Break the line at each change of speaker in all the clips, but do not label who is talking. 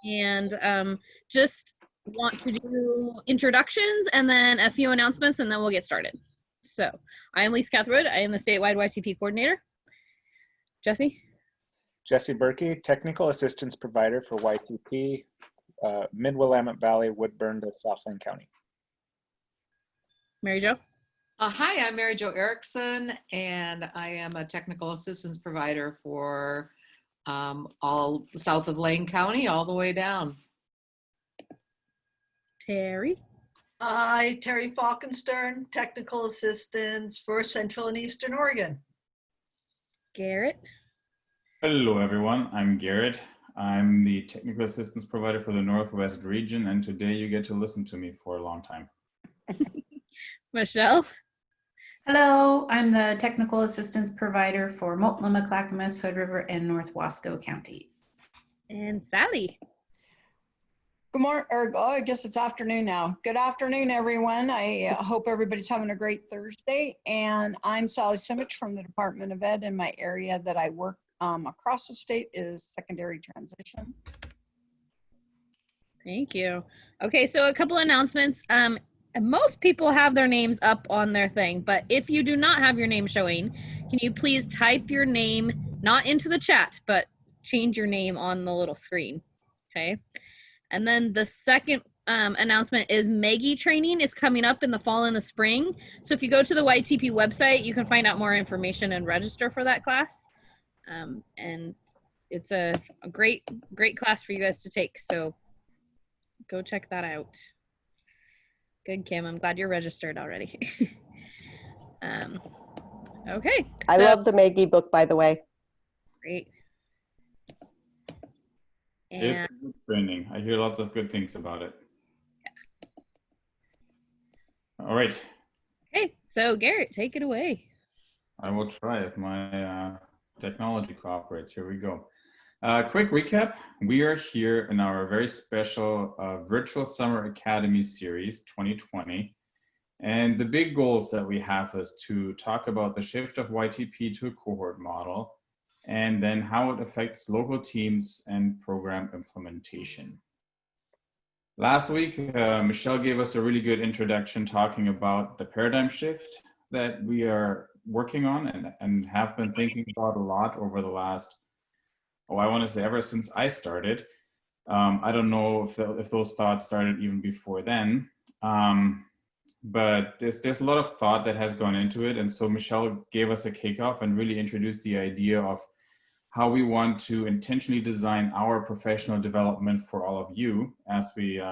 And just want to do introductions and then a few announcements, and then we'll get started. So I am Lisa Catherwood. I am the statewide YTP coordinator. Jesse?
Jesse Berkey, technical assistance provider for YTP, Mid-Willamette Valley, Woodburn to Southland County.
Mary Jo?
Hi, I'm Mary Jo Erickson, and I am a technical assistance provider for all south of Lane County, all the way down.
Terry?
Hi, Terry Falkenstern, technical assistance for Central and Eastern Oregon.
Garrett?
Hello, everyone. I'm Garrett. I'm the technical assistance provider for the Northwest region, and today you get to listen to me for a long time.
Michelle?
Hello, I'm the technical assistance provider for Multnomah, Clackamas, Hood River, and North Wasco counties.
And Sally?
Good morning, or I guess it's afternoon now. Good afternoon, everyone. I hope everybody's having a great Thursday. And I'm Sally Simich from the Department of Ed, and my area that I work across the state is secondary transition.
Thank you. Okay, so a couple announcements. Most people have their names up on their thing, but if you do not have your name showing, can you please type your name, not into the chat, but change your name on the little screen, okay? And then the second announcement is Maggie training is coming up in the fall and the spring. So if you go to the YTP website, you can find out more information and register for that class. And it's a great class for you guys to take, so go check that out. Good, Kim. I'm glad you're registered already. Okay.
I love the Maggie book, by the way.
Great.
It's good training. I hear lots of good things about it. Yeah. All right.
Okay, so Garrett, take it away.
I will try if my technology cooperates. Here we go. Quick recap. We are here in our very special Virtual Summer Academy Series 2020. And the big goals that we have is to talk about the shift of YTP to a cohort model, and then how it affects local teams and program implementation. Last week, Michelle gave us a really good introduction talking about the paradigm shift that we are working on and have been thinking about a lot over the last, I want to say ever since I started. I don't know if those thoughts started even before then, but there's a lot of thought that has gone into it. And so Michelle gave us a kickoff and really introduced the idea of how we want to intentionally design our professional development for all of you as we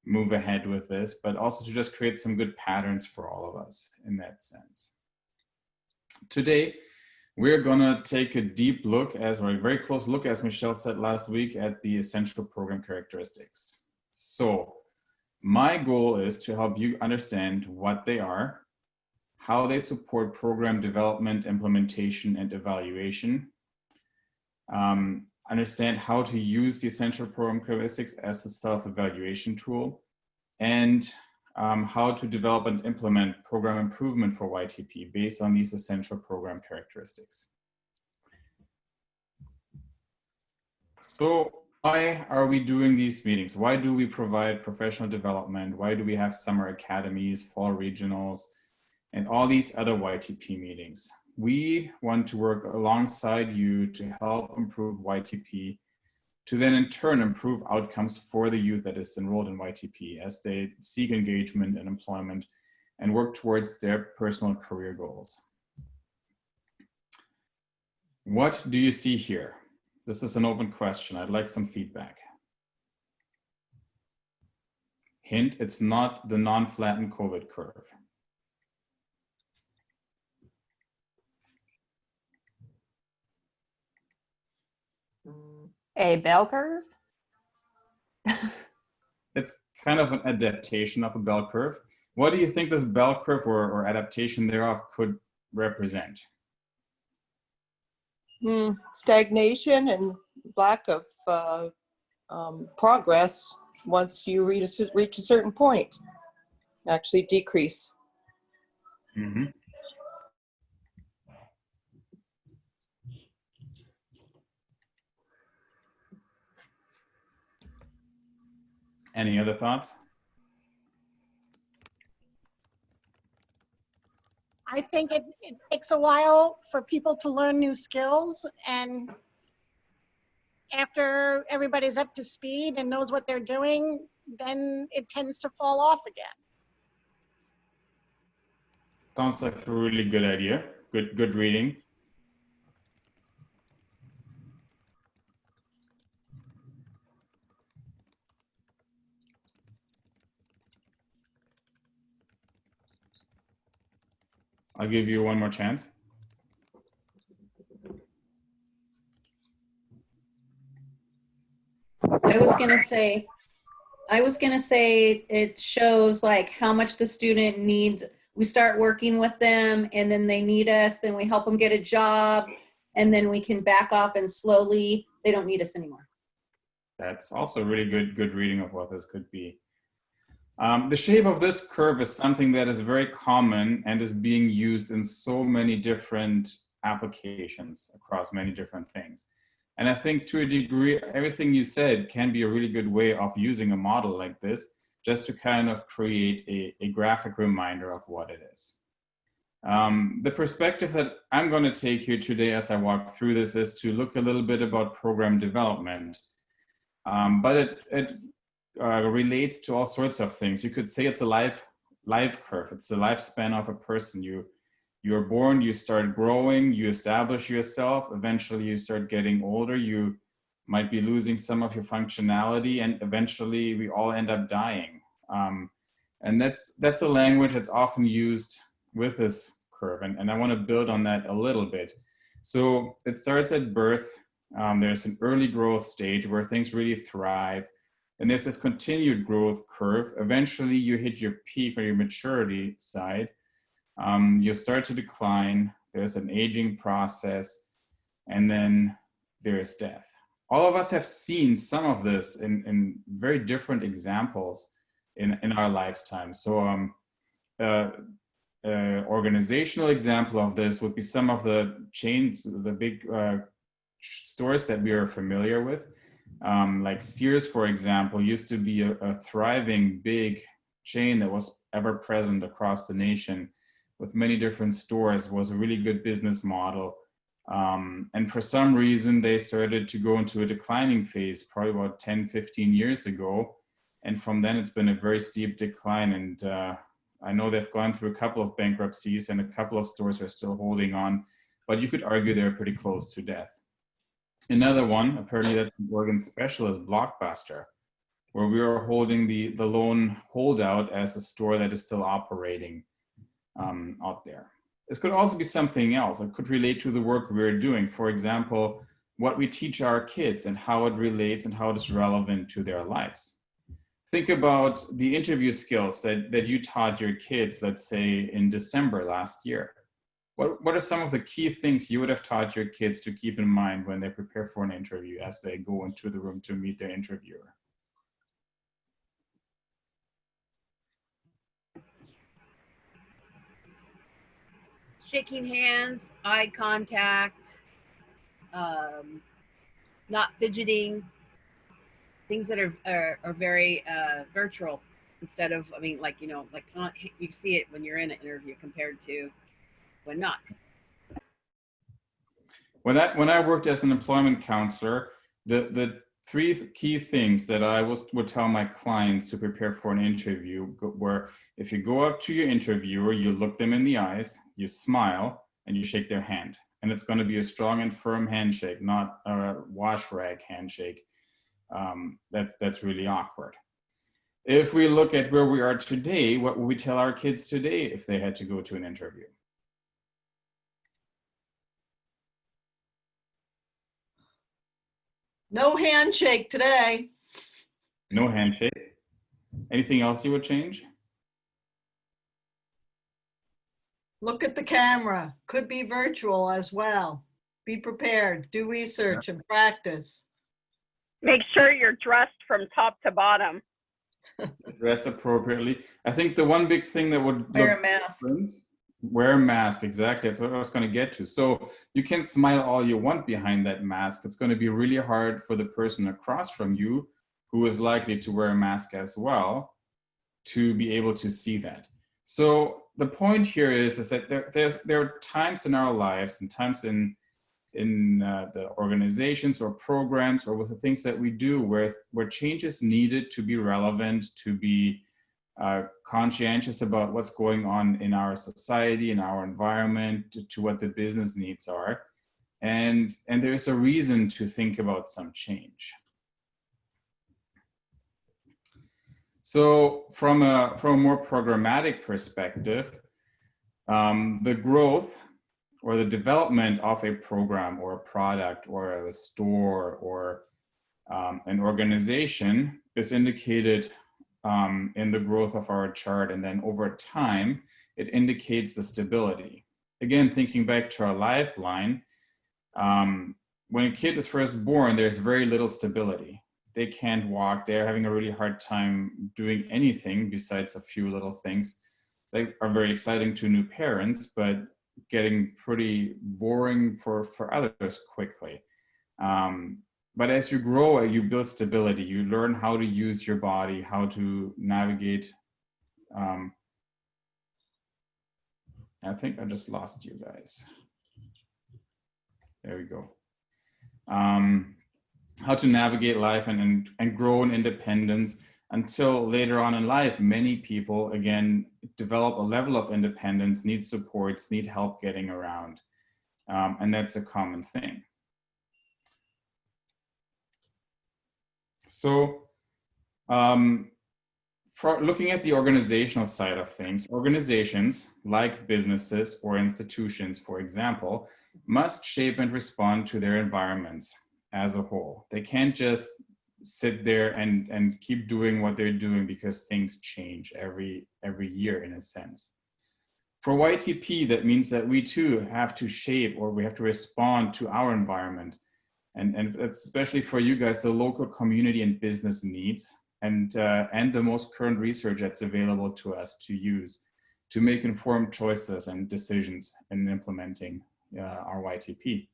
move ahead with this, but also to just create some good patterns for all of us in that sense. Today, we're gonna take a deep look, or a very close look, as Michelle said last week, at the essential program characteristics. So my goal is to help you understand what they are, how they support program development, implementation, and evaluation, understand how to use the essential program characteristics as a self-evaluation tool, and how to develop and implement program improvement for YTP based on these essential program characteristics. So why are we doing these meetings? Why do we provide professional development? Why do we have summer academies, fall regionals, and all these other YTP meetings? We want to work alongside you to help improve YTP, to then in turn improve outcomes for the youth that is enrolled in YTP as they seek engagement and employment and work towards their personal career goals. What do you see here? This is an open question. I'd like some feedback. Hint, it's not the non-flattened COVID curve.
A bell curve?
It's kind of an adaptation of a bell curve. What do you think this bell curve or adaptation thereof could represent?
Stagnation and lack of progress once you reach a certain point. Actually decrease.
Mm-hmm. Any other thoughts?
I think it takes a while for people to learn new skills, and after everybody's up to speed and knows what they're doing, then it tends to fall off again.
Sounds like a really good idea. Good reading. I'll give you one more chance.
I was gonna say it shows like how much the student needs. We start working with them and then they need us, then we help them get a job, and then we can back off and slowly they don't need us anymore.
That's also really good reading of what this could be. The shape of this curve is something that is very common and is being used in so many different applications across many different things. And I think to a degree, everything you said can be a really good way of using a model like this, just to kind of create a graphic reminder of what it is. The perspective that I'm going to take here today as I walk through this is to look a little bit about program development. But it relates to all sorts of things. You could say it's a life curve. It's the lifespan of a person. You're born, you start growing, you establish yourself. Eventually you start getting older. You might be losing some of your functionality, and eventually we all end up dying. And that's a language that's often used with this curve. And I want to build on that a little bit. So it starts at birth. There's an early growth stage where things really thrive. And there's this continued growth curve. Eventually you hit your peak or your maturity side. You'll start to decline. There's an aging process. And then there's death. All of us have seen some of this in very different examples in our lifetime. So organizational example of this would be some of the chains, the big stores that we are familiar with. Like Sears, for example, used to be a thriving big chain that was ever present across the nation with many different stores. It was a really good business model. And for some reason, they started to go into a declining phase probably about 10, 15 years ago. And from then, it's been a very steep decline. And I know they've gone through a couple of bankruptcies and a couple of stores are still holding on, but you could argue they're pretty close to death. Another one, apparently that's an Oregon special, is Blockbuster, where we are holding the lone holdout as a store that is still operating out there. This could also be something else. It could relate to the work we're doing. For example, what we teach our kids and how it relates and how it is relevant to their lives. Think about the interview skills that you taught your kids, let's say in December last year. What are some of the key things you would have taught your kids to keep in mind when they prepare for an interview as they go into the room to meet their interviewer?
Shaking hands, eye contact, not fidgeting, things that are very virtual instead of, I mean, like, you know, like you see it when you're in an interview compared to when not.
When I worked as an employment counselor, the three key things that I would tell my clients to prepare for an interview were, if you go up to your interviewer, you look them in the eyes, you smile, and you shake their hand. And it's going to be a strong and firm handshake, not a wash rag handshake. That's really awkward. If we look at where we are today, what would we tell our kids today if they had to go to an interview?
No handshake today.
No handshake. Anything else you would change?
Look at the camera. Could be virtual as well. Be prepared. Do research and practice.
Make sure you're dressed from top to bottom.
Dressed appropriately. I think the one big thing that would
Wear a mask.
Wear a mask, exactly. That's what I was going to get to. So you can smile all you want behind that mask. It's going to be really hard for the person across from you who is likely to wear a mask as well to be able to see that. So the point here is that there are times in our lives and times in the organizations or programs or with the things that we do where change is needed to be relevant, to be conscientious about what's going on in our society, in our environment, to what the business needs are. And there's a reason to think about some change. So from a more programmatic perspective, the growth or the development of a program or a product or a store or an organization is indicated in the growth of our chart, and then over time, it indicates the stability. Again, thinking back to our lifeline, when a kid is first born, there's very little stability. They can't walk, they're having a really hard time doing anything besides a few little things that are very exciting to new parents, but getting pretty boring for others quickly. But as you grow, you build stability. You learn how to use your body, how to navigate. I think I just lost you guys. There we go. How to navigate life and grow in independence until later on in life, many people, again, develop a level of independence, need supports, need help getting around. And that's a common thing. So for looking at the organizational side of things, organizations like businesses or institutions, for example, must shape and respond to their environments as a whole. They can't just sit there and keep doing what they're doing because things change every year in a sense. For YTP, that means that we too have to shape, or we have to respond to our environment. And it's especially for you guys, the local community and business needs and the most current research that's available to us to use to make informed choices and decisions in implementing our YTP.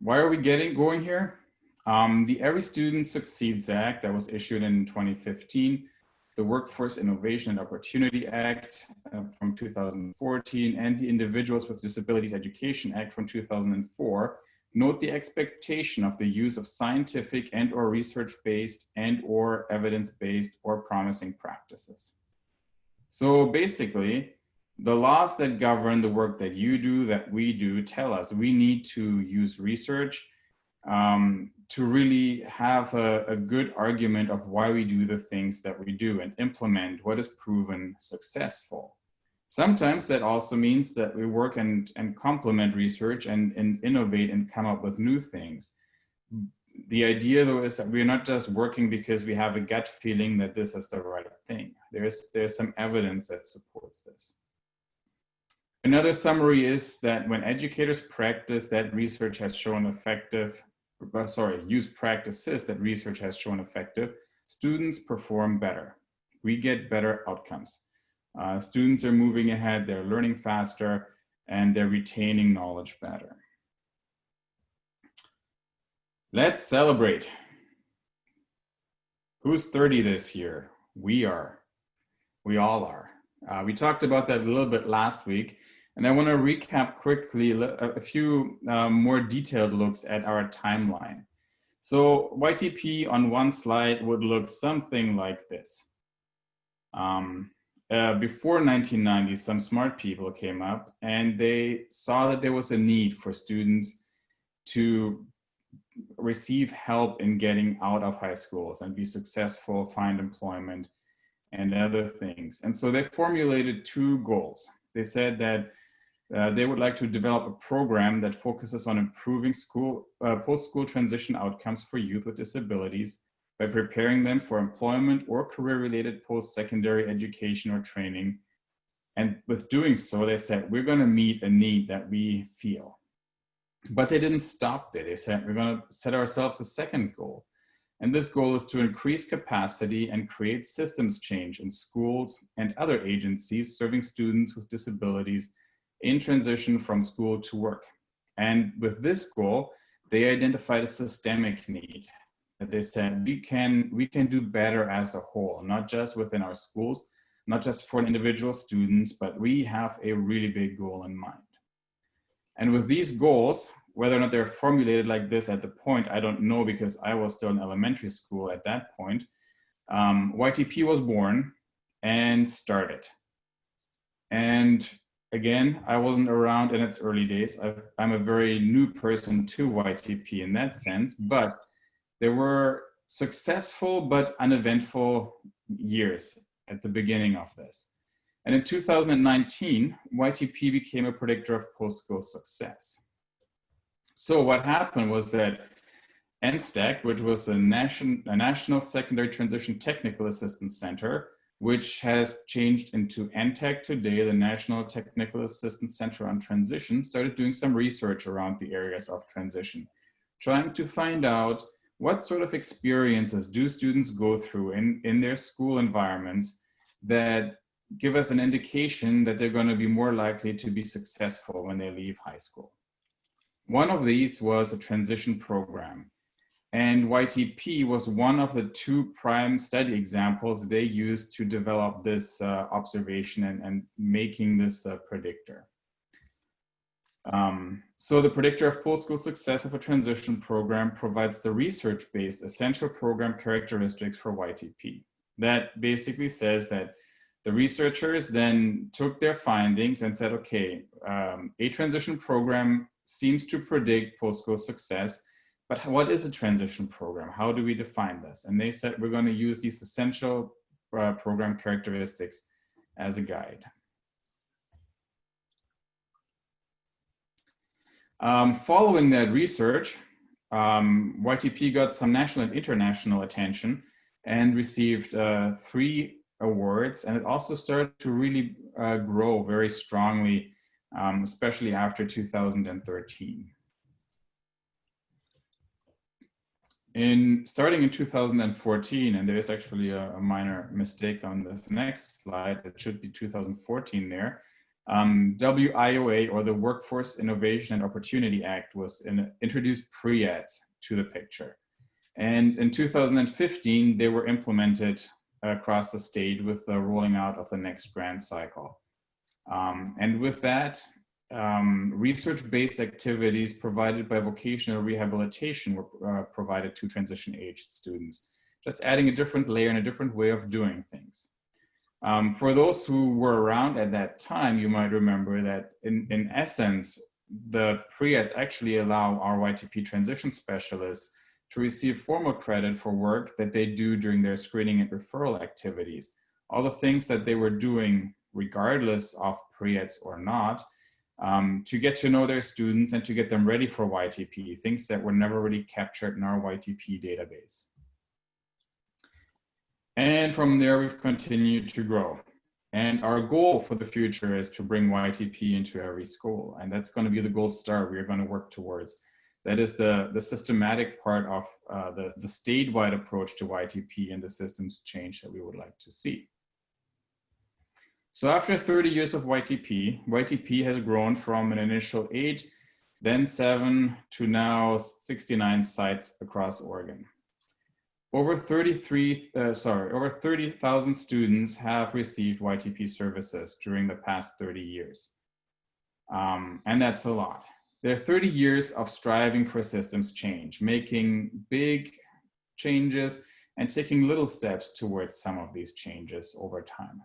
Why are we going here? The Every Student Succeeds Act that was issued in 2015, the Workforce Innovation and Opportunity Act from 2014, and the Individuals with Disabilities Education Act from 2004 note the expectation of the use of scientific and or research-based and or evidence-based or promising practices. So basically, the laws that govern the work that you do, that we do, tell us we need to use research to really have a good argument of why we do the things that we do and implement what is proven successful. Sometimes that also means that we work and complement research and innovate and come up with new things. The idea though is that we're not just working because we have a gut feeling that this is the right thing. There's some evidence that supports this. Another summary is that when educators practice that research has shown effective, use practices that research has shown effective, students perform better. We get better outcomes. Students are moving ahead, they're learning faster, and they're retaining knowledge better. Let's celebrate. Who's 30 this year? We are. We all are. We talked about that a little bit last week. And I want to recap quickly a few more detailed looks at our timeline. So YTP on one slide would look something like this. Before 1990, some smart people came up and they saw that there was a need for students to receive help in getting out of high schools and be successful, find employment and other things. And so they formulated two goals. They said that they would like to develop a program that focuses on improving post-school transition outcomes for youth with disabilities by preparing them for employment or career-related post-secondary education or training. And with doing so, they said, we're going to meet a need that we feel. But they didn't stop there. They said, we're going to set ourselves a second goal. And this goal is to increase capacity and create systems change in schools and other agencies serving students with disabilities in transition from school to work. And with this goal, they identified a systemic need. That they said we can do better as a whole, not just within our schools, not just for individual students, but we have a really big goal in mind. And with these goals, whether or not they're formulated like this at the point, I don't know, because I was still in elementary school at that point. YTP was born and started. And again, I wasn't around in its early days. I'm a very new person to YTP in that sense, but there were successful but uneventful years at the beginning of this. And in 2019, YTP became a predictor of post-school success. So what happened was that NSTAC, which was the National Secondary Transition Technical Assistance Center, which has changed into NTAC today, the National Technical Assistance Center on Transition, started doing some research around the areas of transition, trying to find out what sort of experiences do students go through in their school environments that give us an indication that they're going to be more likely to be successful when they leave high school. One of these was a transition program. And YTP was one of the two prime study examples they used to develop this observation and making this predictor. So the predictor of post-school success of a transition program provides the research-based essential program characteristics for YTP. That basically says that the researchers then took their findings and said, okay, a transition program seems to predict post-school success, but what is a transition program? How do we define this? And they said, we're going to use these essential program characteristics as a guide. Following that research, YTP got some national and international attention and received 3 awards. And it also started to really grow very strongly, especially after 2013. Starting in 2014, and there's actually a minor mistake on this next slide, it should be 2014 there, WIOA, or the Workforce Innovation and Opportunity Act, was introduced pre-EDs to the picture. And in 2015, they were implemented across the state with the rolling out of the next grant cycle. And with that, research-based activities provided by vocational rehabilitation were provided to transition-aged students, just adding a different layer and a different way of doing things. For those who were around at that time, you might remember that in essence, the pre-EDs actually allow our YTP transition specialists to receive formal credit for work that they do during their screening and referral activities. All the things that they were doing, regardless of pre-EDs or not, to get to know their students and to get them ready for YTP, things that were never really captured in our YTP database. And from there, we've continued to grow. And our goal for the future is to bring YTP into every school. And that's going to be the gold star we are going to work towards. That is the systematic part of the statewide approach to YTP and the systems change that we would like to see. So after 30 years of YTP has grown from an initial 8, then 7, to now 69 sites across Oregon. Over 30,000 students have received YTP services during the past 30 years. And that's a lot. There are 30 years of striving for systems change, making big changes and taking little steps towards some of these changes over time.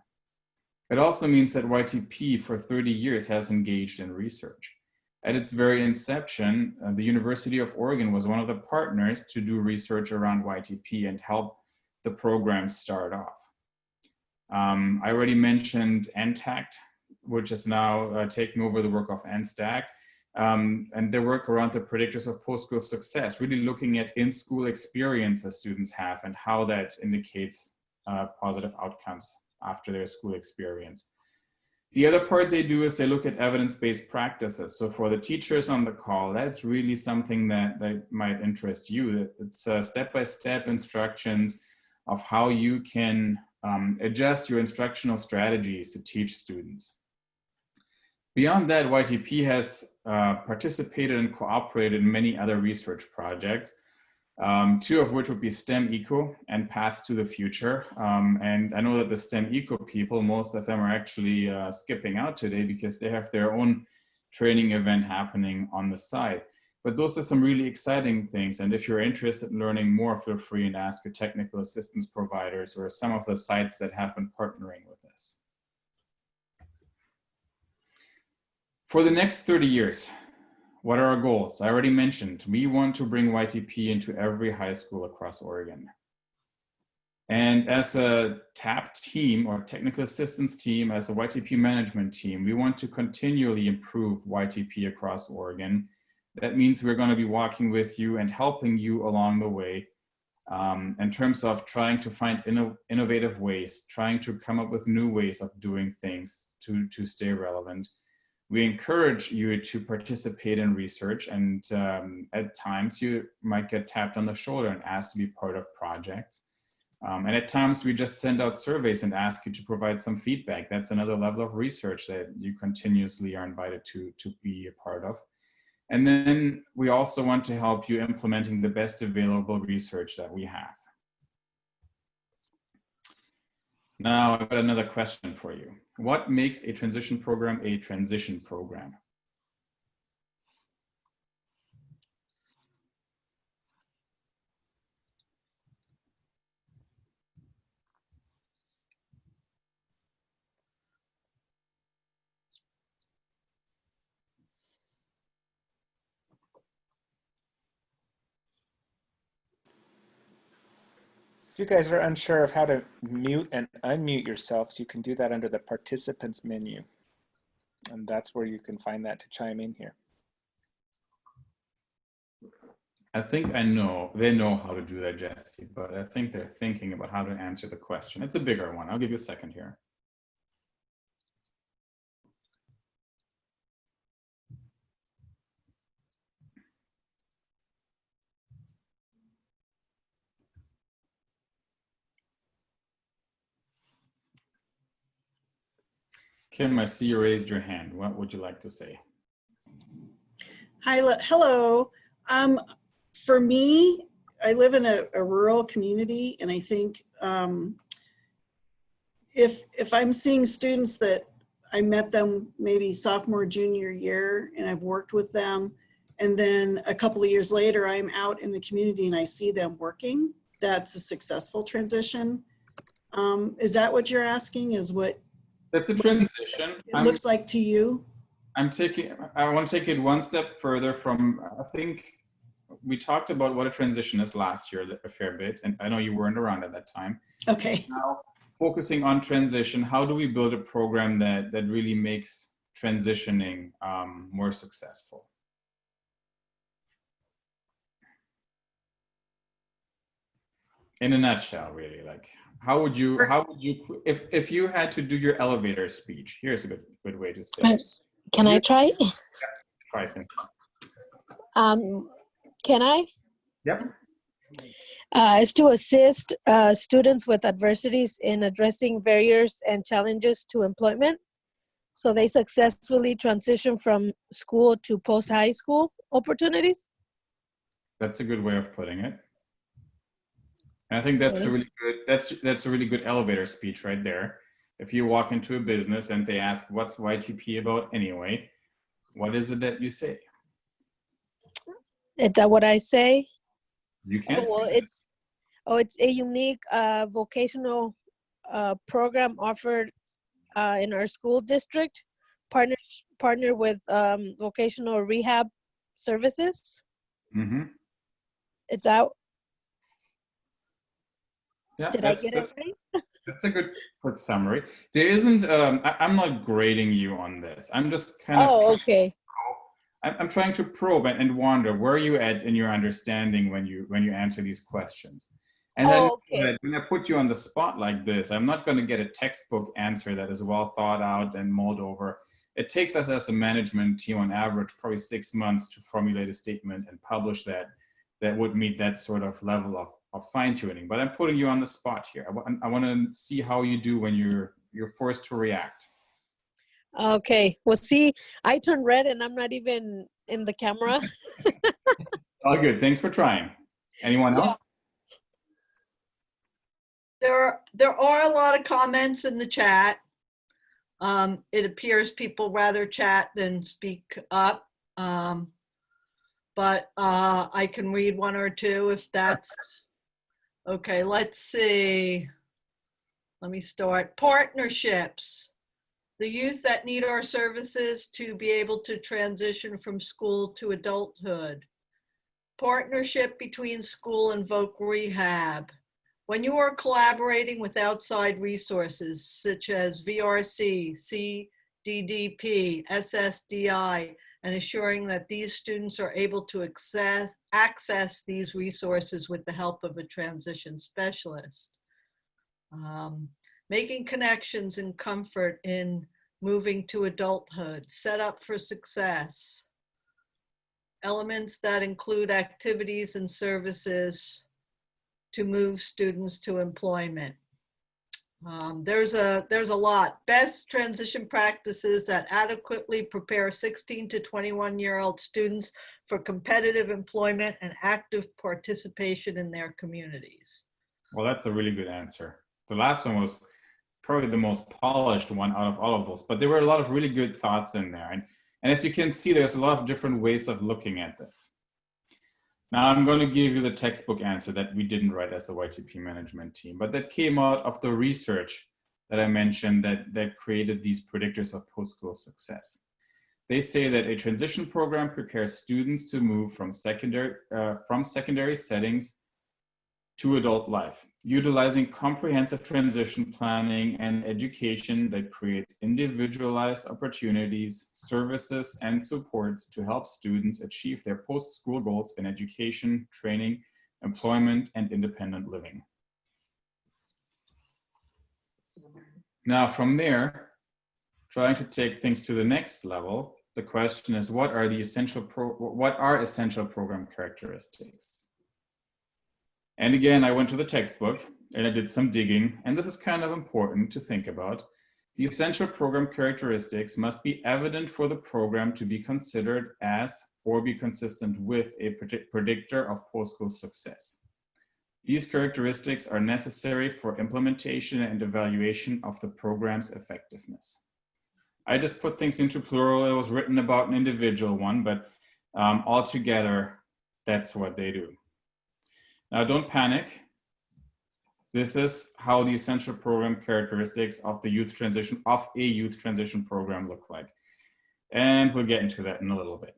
It also means that YTP for 30 years has engaged in research. At its very inception, the University of Oregon was one of the partners to do research around YTP and help the program start off. I already mentioned NTACT, which is now taking over the work of NSTAC, and their work around the predictors of post-school success, really looking at in-school experiences students have and how that indicates positive outcomes after their school experience. The other part they do is they look at evidence-based practices. So for the teachers on the call, that's really something that might interest you. It's step-by-step instructions of how you can adjust your instructional strategies to teach students. Beyond that, YTP has participated and cooperated in many other research projects, 2 of which would be STEM Eco and Paths to the Future. And I know that the STEM Eco people, most of them are actually skipping out today because they have their own training event happening on the side. But those are some really exciting things. And if you're interested in learning more, feel free and ask your technical assistance providers or some of the sites that have been partnering with us. For the next 30 years, what are our goals? I already mentioned, we want to bring YTP into every high school across Oregon. And as a TAP team or technical assistance team, as a YTP management team, we want to continually improve YTP across Oregon. That means we're going to be walking with you and helping you along the way in terms of trying to find innovative ways, trying to come up with new ways of doing things to stay relevant. We encourage you to participate in research, and at times you might get tapped on the shoulder and asked to be part of projects. And at times we just send out surveys and ask you to provide some feedback. That's another level of research that you continuously are invited to be a part of. And then we also want to help you implementing the best available research that we have. Now, I've got another question for you. What makes a transition program a transition program?
If you guys are unsure of how to mute and unmute yourselves, you can do that under the participants menu. And that's where you can find that to chime in here.
I think they know how to do that, Jesse, but I think they're thinking about how to answer the question. It's a bigger one. I'll give you a second here. Kim, I see you raised your hand. What would you like to say?
Hi, hello. For me, I live in a rural community, and I think if I'm seeing students that I met them maybe sophomore, junior year, and I've worked with them, and then a couple of years later, I'm out in the community and I see them working, that's a successful transition. Is that what you're asking? Is what
that's a transition.
It looks like to you?
I want to take it one step further from, I think we talked about what a transition is last year a fair bit, and I know you weren't around at that time.
Okay.
Now, focusing on transition, how do we build a program that really makes transitioning more successful? In a nutshell, really, like how would you if you had to do your elevator speech? Here's a good way to say it.
Can I try?
Try something.
Can I?
Yep.
Is to assist students with adversities in addressing barriers and challenges to employment, so they successfully transition from school to post-high school opportunities.
That's a good way of putting it. And I think that's a really good, that's a really good elevator speech right there. If you walk into a business and they ask, what's YTP about anyway? What is it that you say?
Is that what I say?
You can't
well,
say
it's a unique vocational program offered in our school district, partner with vocational rehab services.
Mm-hmm.
It's out.
Yeah,
Did I get it right?
That's a good quick summary. There isn't, I'm not grading you on this. I'm just kind of.
Oh, okay.
I'm trying to probe and wonder where are you at in your understanding when you answer these questions. And then when I put you on the spot like this, I'm not going to get a textbook answer that is well thought out and mulled over. It takes us as a management team on average probably 6 months to formulate a statement and publish that would meet that sort of level of fine tuning. But I'm putting you on the spot here. I want to see how you do when you're forced to react.
Okay. Well, see, I turned red and I'm not even in the camera.
All good. Thanks for trying. Anyone else?
There are a lot of comments in the chat. It appears people rather chat than speak up. But I can read one or two if that's okay. Let's see. Let me start. Partnerships. The youth that need our services to be able to transition from school to adulthood. Partnership between school and voc rehab. When you are collaborating with outside resources such as VRC, CDDP, SSDI, and assuring that these students are able to access these resources with the help of a transition specialist. Making connections and comfort in moving to adulthood, set up for success. Elements that include activities and services to move students to employment. There's a lot. Best transition practices that adequately prepare 16 to 21-year-old students for competitive employment and active participation in their communities.
Well, that's a really good answer. The last one was probably the most polished one out of all of those, but there were a lot of really good thoughts in there. And as you can see, there's a lot of different ways of looking at this. Now I'm going to give you the textbook answer that we didn't write as a YTP management team, but that came out of the research that I mentioned that created these predictors of post-school success. They say that a transition program prepares students to move from secondary settings to adult life, utilizing comprehensive transition planning and education that creates individualized opportunities, services, and supports to help students achieve their post-school goals in education, training, employment, and independent living. Now, from there, trying to take things to the next level, the question is, what are essential program characteristics? And again, I went to the textbook and I did some digging, and this is kind of important to think about. The essential program characteristics must be evident for the program to be considered as or be consistent with a predictor of post-school success. These characteristics are necessary for implementation and evaluation of the program's effectiveness. I just put things into plural. It was written about an individual one, but altogether, that's what they do. Now, don't panic. This is how the essential program characteristics of a youth transition program look like. And we'll get into that in a little bit.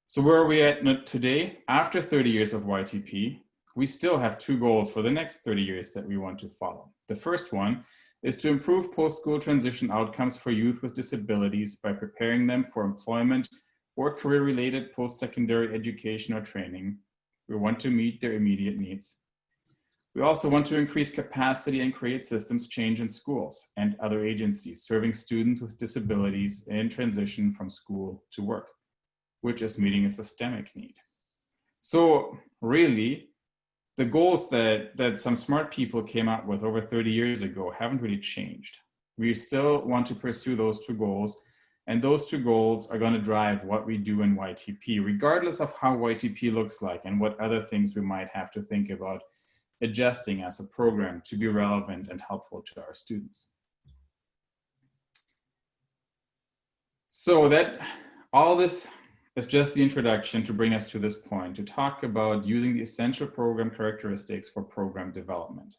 So where are we at today? After 30 years of YTP, we still have two goals for the next 30 years that we want to follow. The first one is to improve post-school transition outcomes for youth with disabilities by preparing them for employment or career-related post-secondary education or training. We want to meet their immediate needs. We also want to increase capacity and create systems change in schools and other agencies serving students with disabilities in transition from school to work, which is meeting a systemic need. So really, the goals that some smart people came up with over 30 years ago haven't really changed. We still want to pursue those two goals, and those two goals are going to drive what we do in YTP, regardless of how YTP looks like and what other things we might have to think about adjusting as a program to be relevant and helpful to our students. So that all this is just the introduction to bring us to this point, to talk about using the essential program characteristics for program development.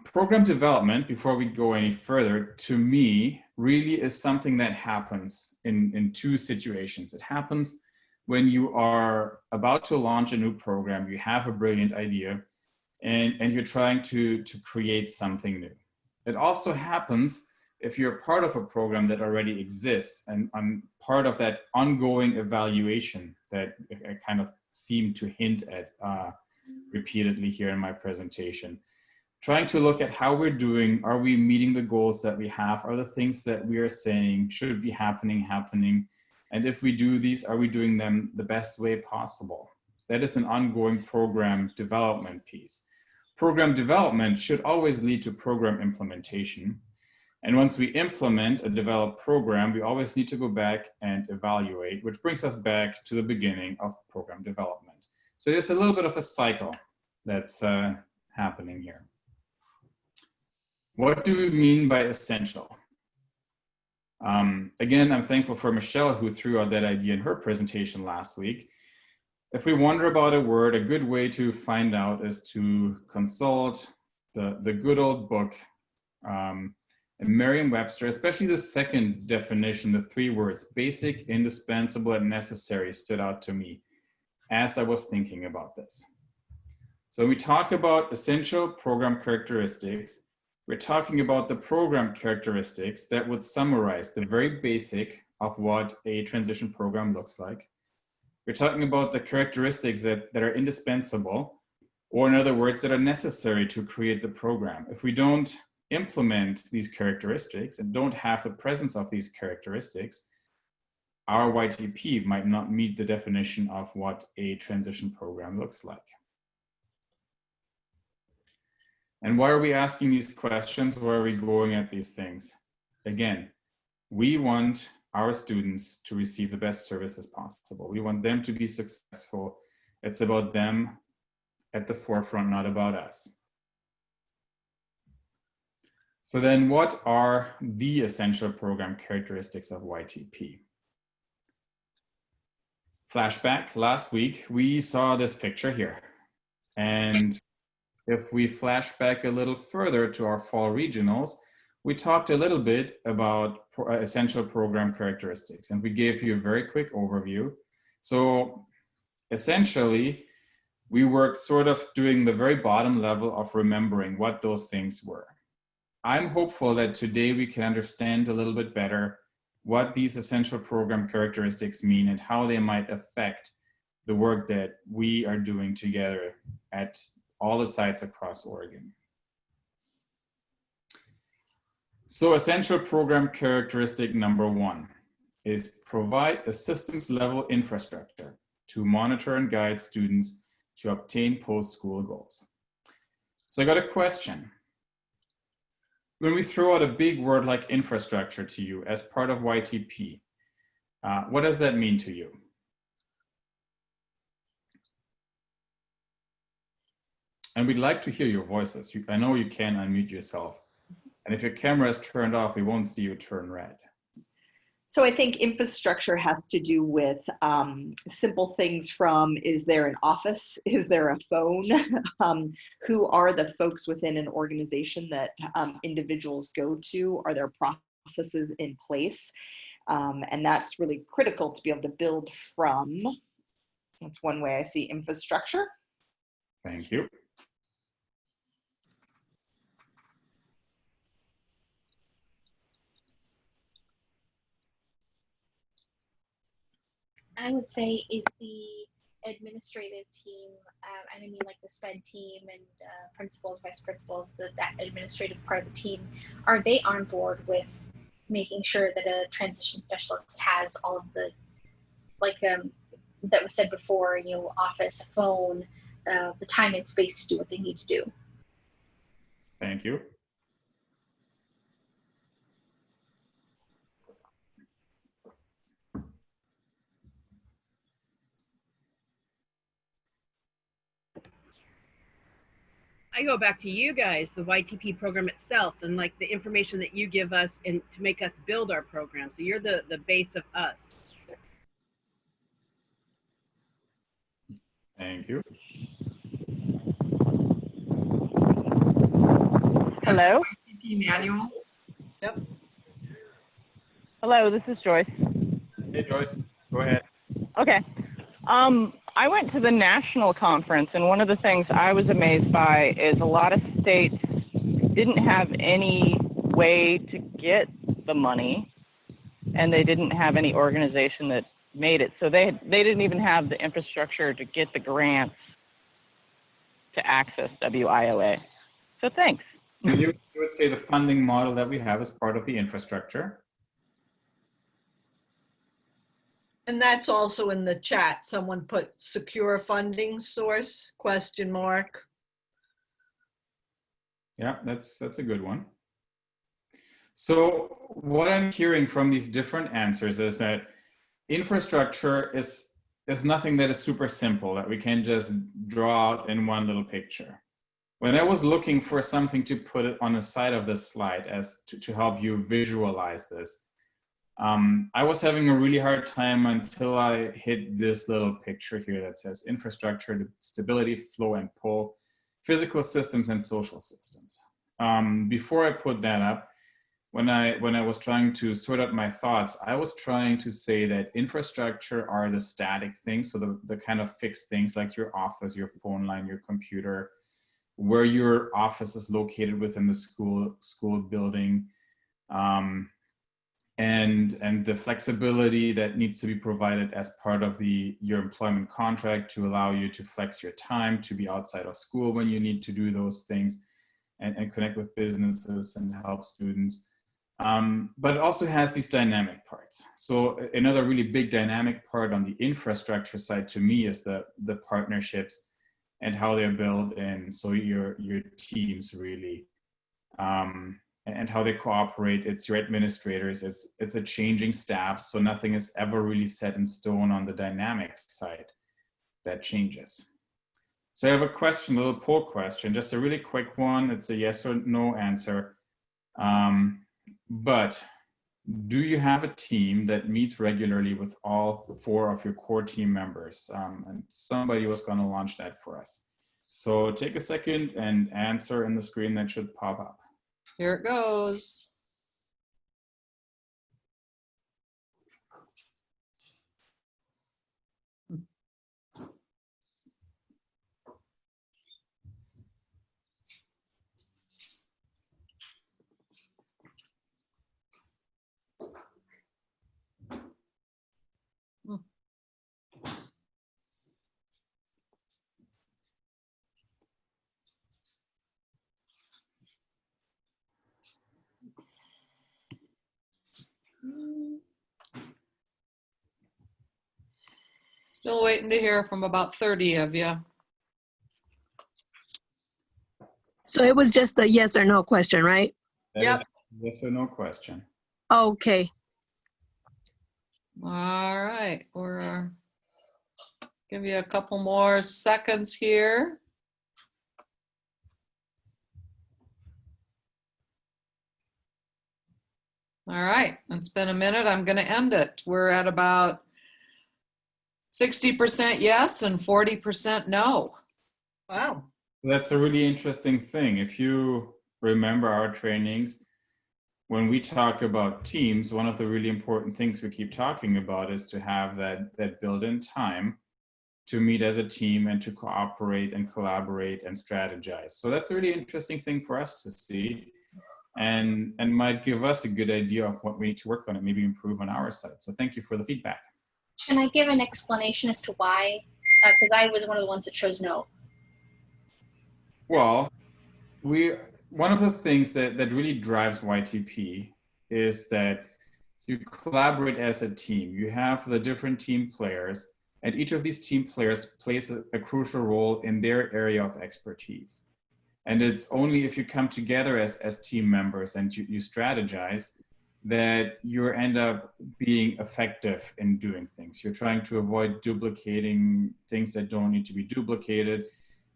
Program development, before we go any further, to me, really is something that happens in two situations. It happens when you are about to launch a new program, you have a brilliant idea, and you're trying to create something new. It also happens if you're part of a program that already exists and part of that ongoing evaluation that I kind of seem to hint at repeatedly here in my presentation. Trying to look at how we're doing, are we meeting the goals that we have, are the things that we are saying should be happening, and if we do these, are we doing them the best way possible? That is an ongoing program development piece. Program development should always lead to program implementation. And once we implement a developed program, we always need to go back and evaluate, which brings us back to the beginning of program development. So there's a little bit of a cycle that's happening here. What do we mean by essential? Again, I'm thankful for Michelle, who threw out that idea in her presentation last week. If we wonder about a word, a good way to find out is to consult the good old book, Merriam-Webster, especially the second definition, the 3 words, basic, indispensable, and necessary, stood out to me as I was thinking about this. So when we talk about essential program characteristics, we're talking about the program characteristics that would summarize the very basic of what a transition program looks like. We're talking about the characteristics that are indispensable, or in other words, that are necessary to create the program. If we don't implement these characteristics and don't have the presence of these characteristics, our YTP might not meet the definition of what a transition program looks like. And why are we asking these questions? Why are we going at these things? Again, we want our students to receive the best services possible. We want them to be successful. It's about them at the forefront, not about us. So then what are the essential program characteristics of YTP? Flashback, last week, we saw this picture here. And if we flash back a little further to our fall regionals, we talked a little bit about essential program characteristics, and we gave you a very quick overview. So essentially, we worked sort of doing the very bottom level of remembering what those things were. I'm hopeful that today we can understand a little bit better what these essential program characteristics mean and how they might affect the work that we are doing together at all the sites across Oregon. So essential program characteristic number 1 is provide a systems level infrastructure to monitor and guide students to obtain post-school goals. So I got a question. When we throw out a big word like infrastructure to you as part of YTP, what does that mean to you? And we'd like to hear your voices. I know you can unmute yourself. And if your camera is turned off, we won't see you turn red.
So I think infrastructure has to do with simple things from, is there an office? Is there a phone? Who are the folks within an organization that individuals go to? Are there processes in place? And that's really critical to be able to build from. That's one way I see infrastructure.
Thank you.
I would say is the administrative team, and I mean like the SPED team and principals, vice principals, that administrative part of the team, are they on board with making sure that a transition specialist has all of the, like that was said before, you know, office, phone, the time and space to do what they need to do?
Thank you.
I go back to you guys, the YTP program itself, and like the information that you give us and to make us build our program. So you're the base of us.
Thank you.
Hello?
Manual.
Yep. Hello, this is Joyce.
Hey, Joyce, go ahead.
Okay. I went to the national conference, and one of the things I was amazed by is a lot of states didn't have any way to get the money, and they didn't have any organization that made it. So they didn't even have the infrastructure to get the grants to access WIOA. So thanks.
You would say the funding model that we have is part of the infrastructure.
And that's also in the chat. Someone put secure funding source, question mark.
Yeah, that's a good one. So what I'm hearing from these different answers is that infrastructure is nothing that is super simple, that we can just draw out in one little picture. When I was looking for something to put it on the side of the slide as to help you visualize this, I was having a really hard time until I hit this little picture here that says infrastructure, stability, flow and pull, physical systems and social systems. Before I put that up, when I was trying to sort out my thoughts, I was trying to say that infrastructure are the static things, so the kind of fixed things like your office, your phone line, your computer, where your office is located within the school building, and the flexibility that needs to be provided as part of your employment contract to allow you to flex your time, to be outside of school when you need to do those things, and connect with businesses and help students. But it also has these dynamic parts. So another really big dynamic part on the infrastructure side to me is the partnerships and how they're built in. So your teams really, and how they cooperate. It's your administrators, it's a changing staff. So nothing is ever really set in stone on the dynamic side that changes. So I have a question, a little poll question, just a really quick one. It's a yes or no answer. But do you have a team that meets regularly with all 4 of your core team members? And somebody was going to launch that for us. So take a second and answer in the screen that should pop up.
Here it goes. Still waiting to hear from about 30 of you.
So it was just a yes or no question, right?
That is yes or no question.
Okay.
All right, we're give you a couple more seconds here. All right, it's been a minute. I'm going to end it. We're at about 60% yes and 40% no.
Wow.
That's a really interesting thing. If you remember our trainings, when we talk about teams, one of the really important things we keep talking about is to have that built-in time to meet as a team and to cooperate and collaborate and strategize. So that's a really interesting thing for us to see, and might give us a good idea of what we need to work on and maybe improve on our side. So thank you for the feedback.
Can I give an explanation as to why? Because I was one of the ones that chose no.
Well, one of the things that really drives YTP is that you collaborate as a team. You have the different team players, and each of these team players plays a crucial role in their area of expertise. And it's only if you come together as team members and you strategize that you end up being effective in doing things. You're trying to avoid duplicating things that don't need to be duplicated.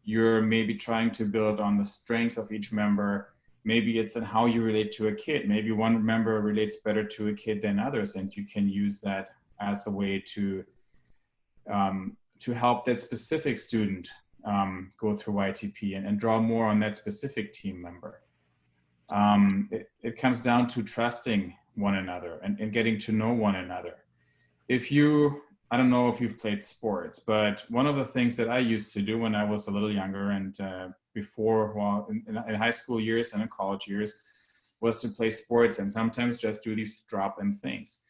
You're maybe trying to build on the strengths of each member. Maybe it's in how you relate to a kid. Maybe one member relates better to a kid than others, and you can use that as a way to help that specific student go through YTP and draw more on that specific team member. It comes down to trusting one another and getting to know one another. I don't know if you've played sports, but one of the things that I used to do when I was a little younger and before, well, in high school years and in college years, was to play sports and sometimes just do these drop-in things.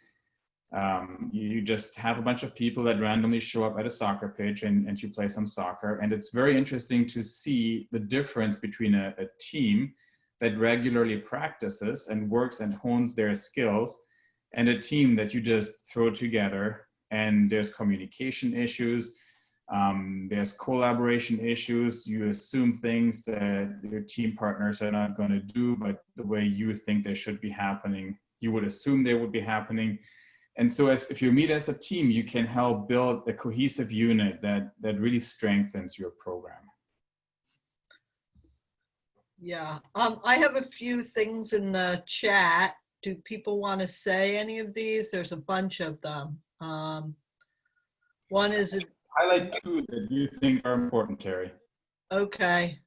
You just have a bunch of people that randomly show up at a soccer pitch and you play some soccer. And it's very interesting to see the difference between a team that regularly practices and works and hones their skills and a team that you just throw together and there's communication issues. There's collaboration issues. You assume things that your team partners are not going to do, but the way you think they should be happening, you would assume they would be happening. And so if you meet as a team, you can help build a cohesive unit that really strengthens your program.
Yeah, I have a few things in the chat. Do people want to say any of these? There's a bunch of them. One is,
Highlight two that you think are important, Terry.
okay.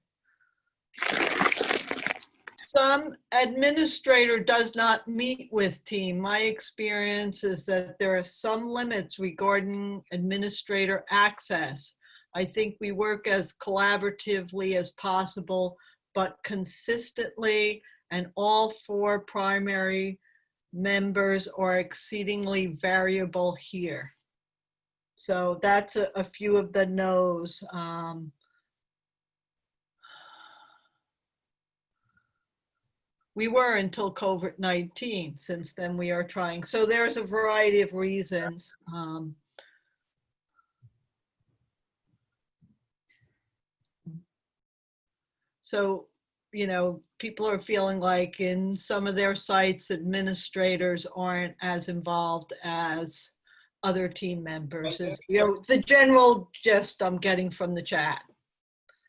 Some administrator does not meet with team. My experience is that there are some limits regarding administrator access. I think we work as collaboratively as possible, but consistently, and all 4 primary members are exceedingly variable here. So that's a few of the no's. We were until COVID-19. Since then, we are trying. So there's a variety of reasons. So, you know, people are feeling like in some of their sites, administrators aren't as involved as other team members. Is, you know, the general gist I'm getting from the chat.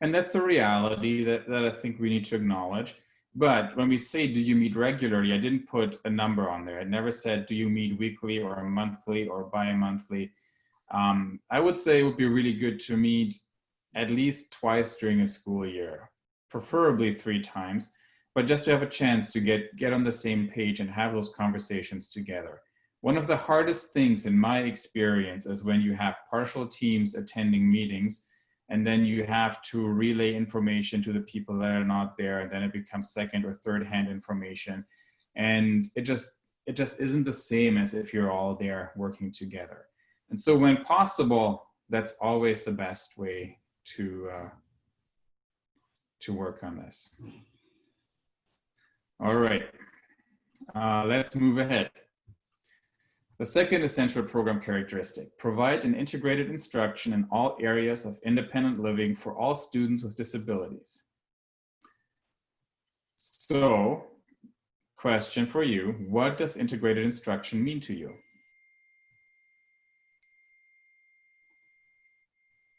And that's a reality that I think we need to acknowledge. But when we say, do you meet regularly, I didn't put a number on there. I never said, do you meet weekly or monthly or bi-monthly? I would say it would be really good to meet at least twice during a school year, preferably 3 times, but just to have a chance to get on the same page and have those conversations together. One of the hardest things in my experience is when you have partial teams attending meetings, and then you have to relay information to the people that are not there, and then it becomes second or third hand information. And it just isn't the same as if you're all there working together. And so when possible, that's always the best way to work on this. All right, let's move ahead. The second essential program characteristic: provide an integrated instruction in all areas of independent living for all students with disabilities. So, question for you, what does integrated instruction mean to you?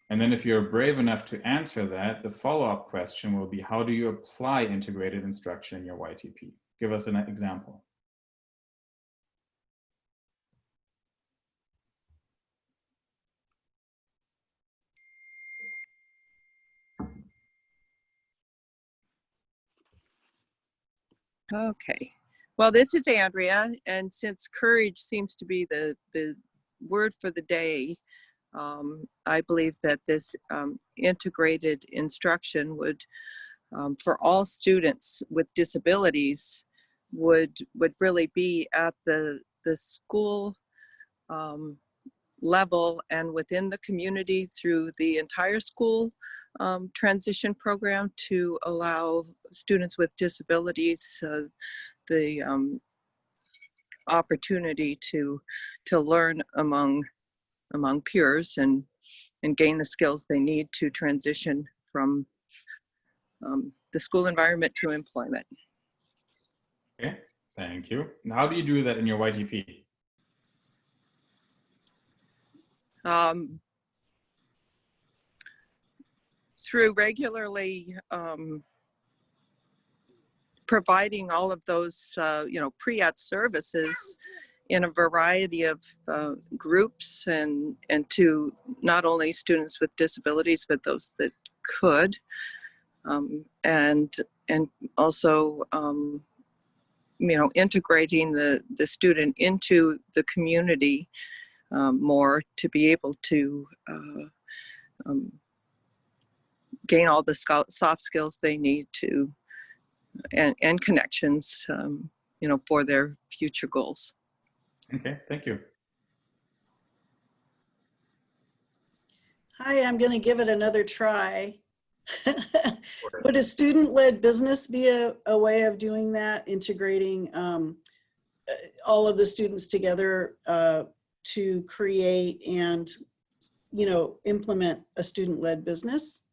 And then if you're brave enough to answer that, the follow-up question will be, how do you apply integrated instruction in your YTP? Give us an example.
Okay. Well, this is Andrea, and since courage seems to be the word for the day, I believe that this integrated instruction would, for all students with disabilities, would really be at the school level and within the community through the entire school transition program to allow students with disabilities the opportunity to learn among peers and gain the skills they need to transition from the school environment to employment.
Okay, thank you. And how do you do that in your YTP?
Through regularly providing all of those, pre-ed services in a variety of groups and to not only students with disabilities, but those that could, and also, integrating the student into the community more to be able to gain all the soft skills they need to, and connections, for their future goals.
Okay, thank you.
Hi, I'm going to give it another try. Would a student-led business be a way of doing that, integrating all of the students together to create and implement a student-led business?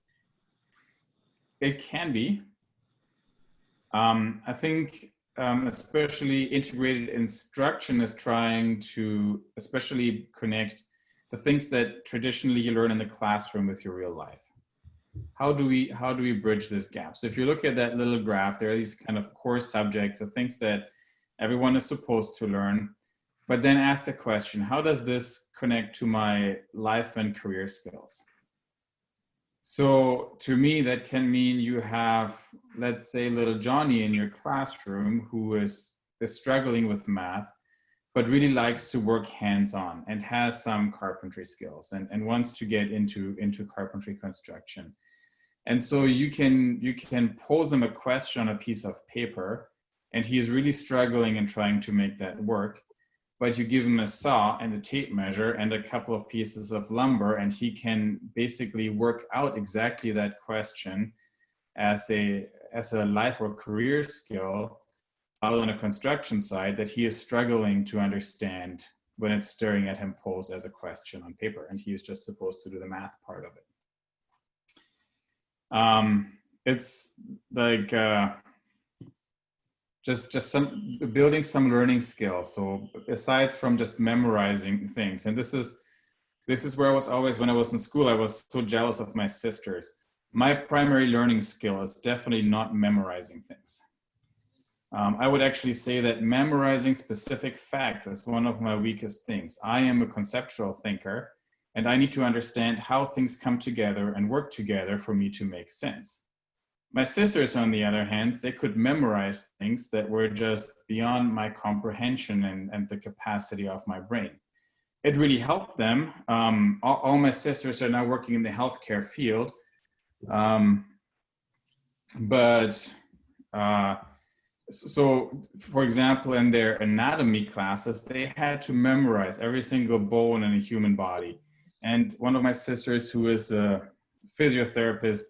It can be. I think especially integrated instruction is trying to especially connect the things that traditionally you learn in the classroom with your real life. How do we bridge this gap? So if you look at that little graph, there are these kind of core subjects of things that everyone is supposed to learn, but then ask the question, how does this connect to my life and career skills? So to me, that can mean you have, let's say, little Johnny in your classroom who is struggling with math, but really likes to work hands-on and has some carpentry skills and wants to get into carpentry construction. And so you can pose him a question on a piece of paper, and he is really struggling and trying to make that work. But you give him a saw and a tape measure and a couple of pieces of lumber, and he can basically work out exactly that question as a life or career skill out on a construction site that he is struggling to understand when it's staring at him posed as a question on paper, and he is just supposed to do the math part of it. It's like just some building some learning skills. So aside from just memorizing things, and this is where I was always, when I was in school, I was so jealous of my sisters. My primary learning skill is definitely not memorizing things. I would actually say that memorizing specific facts is one of my weakest things. I am a conceptual thinker, and I need to understand how things come together and work together for me to make sense. My sisters, on the other hand, they could memorize things that were just beyond my comprehension and the capacity of my brain. It really helped them. All my sisters are now working in the healthcare field. So for example, in their anatomy classes, they had to memorize every single bone in a human body. And one of my sisters, who is a physiotherapist,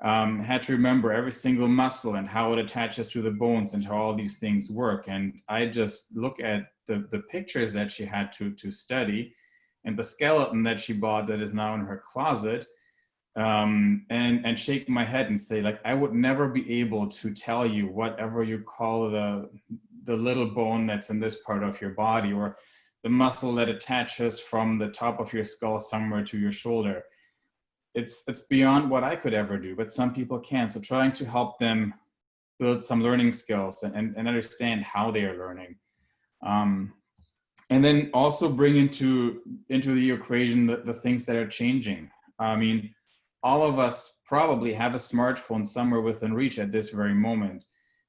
had to remember every single muscle and how it attaches to the bones and how all these things work. And I just look at the pictures that she had to study and the skeleton that she bought that is now in her closet, and shake my head and say, like, I would never be able to tell you whatever you call the little bone that's in this part of your body, or the muscle that attaches from the top of your skull somewhere to your shoulder. It's beyond what I could ever do, but some people can. So trying to help them build some learning skills and understand how they are learning. And then also bring into the equation the things that are changing. I mean, all of us probably have a smartphone somewhere within reach at this very moment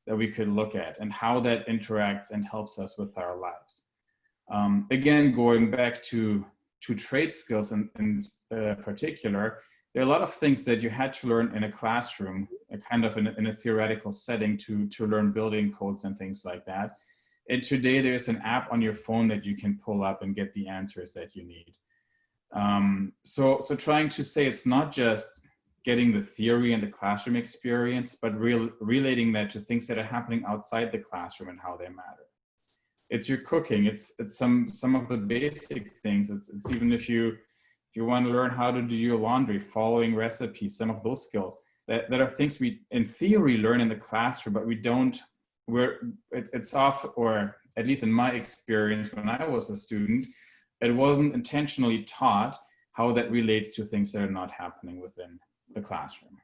that we could look at, and how that interacts and helps us with our lives. Again, going back to trade skills in particular, there are a lot of things that you had to learn in a classroom, kind of in a theoretical setting to learn building codes and things like that. And today there's an app on your phone that you can pull up and get the answers that you need. So trying to say it's not just getting the theory and the classroom experience, but relating that to things that are happening outside the classroom and how they matter. It's your cooking. It's some of the basic things. It's even if you want to learn how to do your laundry, following recipes, some of those skills that are things we in theory learn in the classroom, but we don't. It's off, or at least in my experience when I was a student, it wasn't intentionally taught how that relates to things that are not happening within the classroom.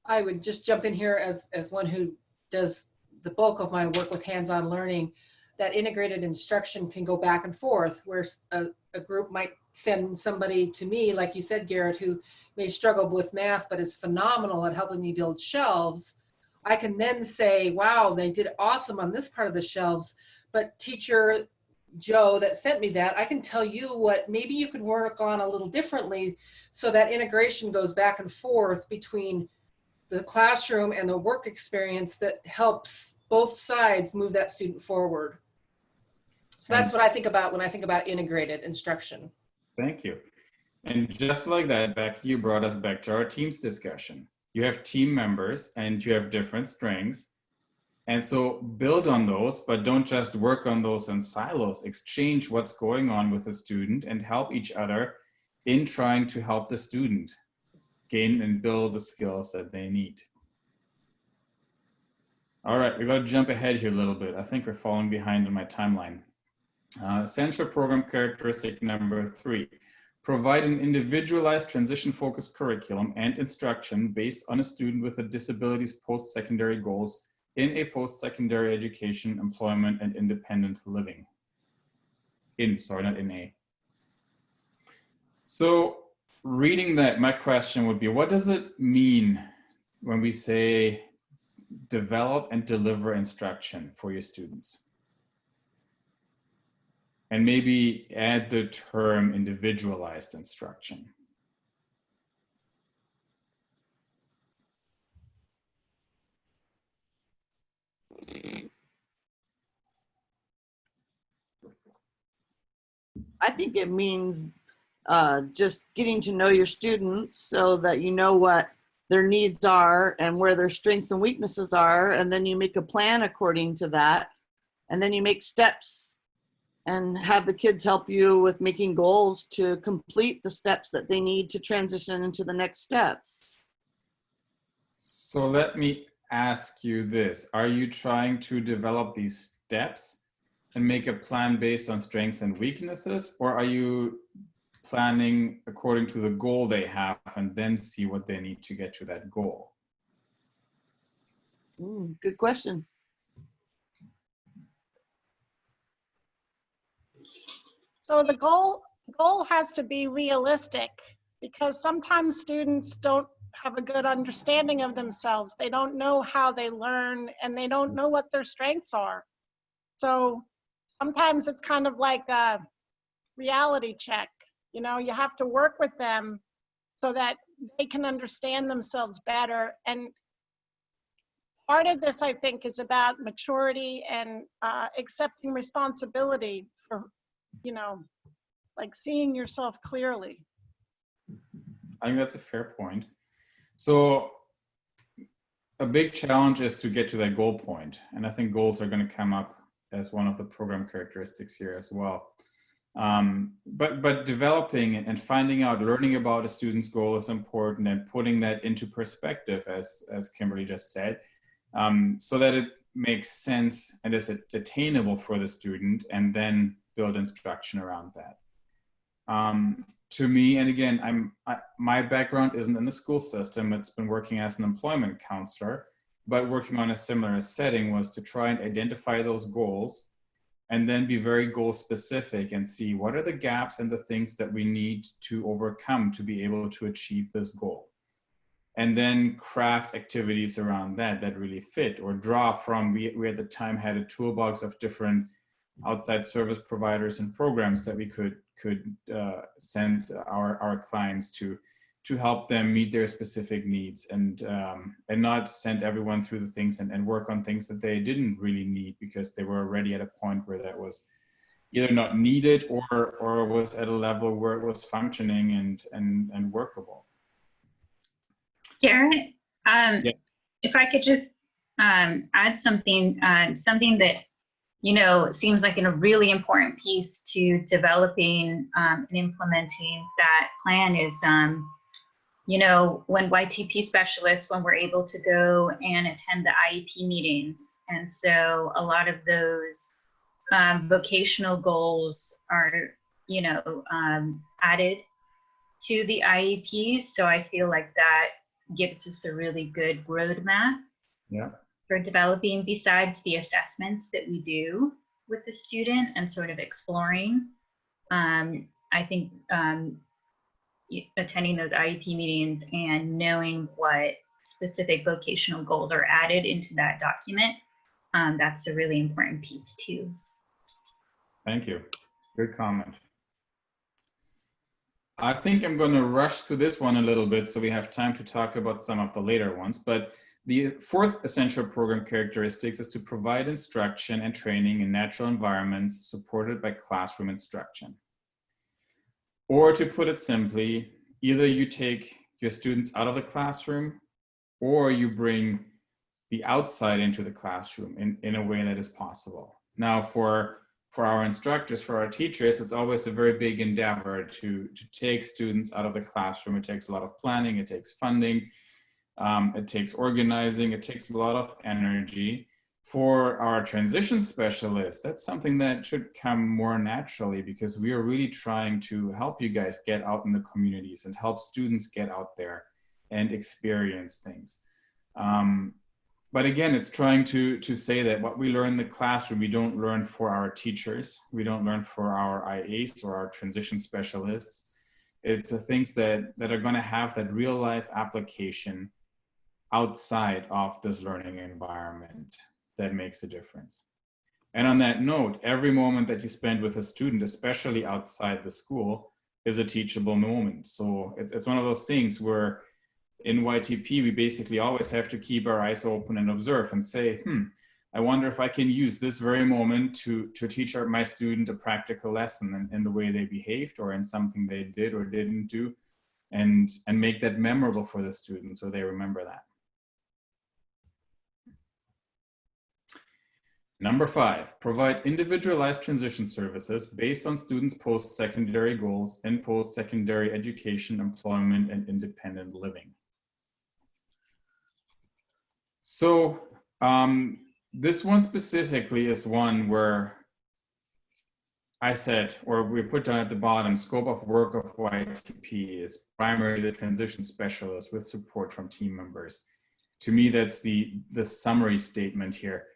I would just jump in here as one who does the bulk of my work with hands-on learning. That integrated instruction can go back and forth, where a group might send somebody to me, like you said, Garrett, who may struggle with math but is phenomenal at helping me build shelves. I can then say, wow, they did awesome on this part of the shelves, but teacher Joe that sent me that, I can tell you what maybe you could work on a little differently, so that integration goes back and forth between the classroom and the work experience that helps both sides move that student forward. So that's what I think about when I think about integrated instruction.
Thank you. And just like that, Becky, you brought us back to our teams discussion. You have team members and you have different strengths. And so build on those, but don't just work on those in silos. Exchange what's going on with the student and help each other in trying to help the student gain and build the skills that they need. All right, we've got to jump ahead here a little bit. I think we're falling behind on my timeline. Essential program characteristic number 3. Provide an individualized transition-focused curriculum and instruction based on a student with a disability's post-secondary goals in a post-secondary education, employment, and independent living. Sorry, not in a. So reading that, my question would be, what does it mean when we say develop and deliver instruction for your students? And maybe add the term individualized instruction.
I think it means just getting to know your students so that you know what their needs are and where their strengths and weaknesses are, and then you make a plan according to that, and then you make steps and have the kids help you with making goals to complete the steps that they need to transition into the next steps.
So let me ask you this. Are you trying to develop these steps and make a plan based on strengths and weaknesses, or are you planning according to the goal they have and then see what they need to get to that goal?
Good question.
So the goal has to be realistic, because sometimes students don't have a good understanding of themselves. They don't know how they learn, and they don't know what their strengths are. So sometimes it's kind of like a reality check. You know, you have to work with them so that they can understand themselves better. And part of this, I think, is about maturity and accepting responsibility for, you know, like seeing yourself clearly.
I think that's a fair point. So a big challenge is to get to that goal point. And I think goals are going to come up as one of the program characteristics here as well. But developing and finding out, learning about a student's goal is important, and putting that into perspective, as Kimberly just said, so that it makes sense and is attainable for the student, and then build instruction around that. To me, and again, my background isn't in the school system. It's been working as an employment counselor, but working on a similar setting was to try and identify those goals and then be very goal specific and see what are the gaps and the things that we need to overcome to be able to achieve this goal. And then craft activities around that really fit, or draw from, we at the time had a toolbox of different outside service providers and programs that we could send our clients to help them meet their specific needs, and not send everyone through the things and work on things that they didn't really need because they were already at a point where that was either not needed or was at a level where it was functioning and workable.
Garrett, if I could just add something that, you know, seems like a really important piece to developing and implementing that plan is, you know, when YTP specialists, when we're able to go and attend the IEP meetings. And so a lot of those vocational goals are, you know, added to the IEPs. So I feel like that gives us a really good roadmap for developing, besides the assessments that we do with the student and sort of exploring. I think attending those IEP meetings and knowing what specific vocational goals are added into that document, that's a really important piece too.
Thank you. Good comment. I think I'm going to rush through this one a little bit so we have time to talk about some of the later ones. But the fourth essential program characteristics is to provide instruction and training in natural environments supported by classroom instruction. Or to put it simply, either you take your students out of the classroom or you bring the outside into the classroom in a way that is possible. Now, for for our instructors, for our teachers, it's always a very big endeavor to take students out of the classroom. It takes a lot of planning, it takes funding, it takes organizing, it takes a lot of energy. For our transition specialists, that's something that should come more naturally, because we are really trying to help you guys get out in the communities and help students get out there and experience things. But again, it's trying to say that what we learn in the classroom, we don't learn for our teachers, we don't learn for our IAs or our transition specialists. It's the things that are going to have that real life application outside of this learning environment that makes a difference. And on that note, every moment that you spend with a student, especially outside the school, is a teachable moment. So it's one of those things where in YTP, we basically always have to keep our eyes open and observe and say, I wonder if I can use this very moment to teach my student a practical lesson in the way they behaved or in something they did or didn't do, and make that memorable for the student so they remember that. Number 5, provide individualized transition services based on students' post-secondary goals in post-secondary education, employment, and independent living. So this one specifically is one where I said, or we put down at the bottom, scope of work of YTP is primarily the transition specialist with support from team members. To me, that's the summary statement here.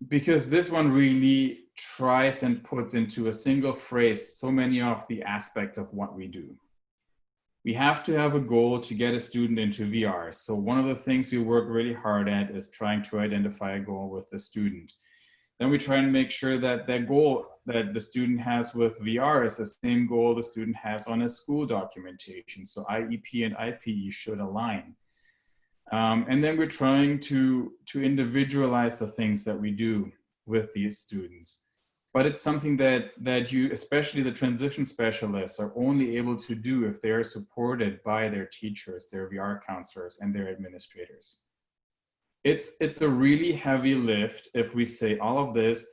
Because this one really tries and puts into a single phrase so many of the aspects of what we do. We have to have a goal to get a student into VR. So one of the things we work really hard at is trying to identify a goal with the student. Then we try and make sure that that goal that the student has with VR is the same goal the student has on his school documentation. So IEP and IPE should align. And then we're trying to individualize the things that we do with these students. But it's something that you, especially the transition specialists, are only able to do if they are supported by their teachers, their VR counselors, and their administrators. It's a really heavy lift if we say all of this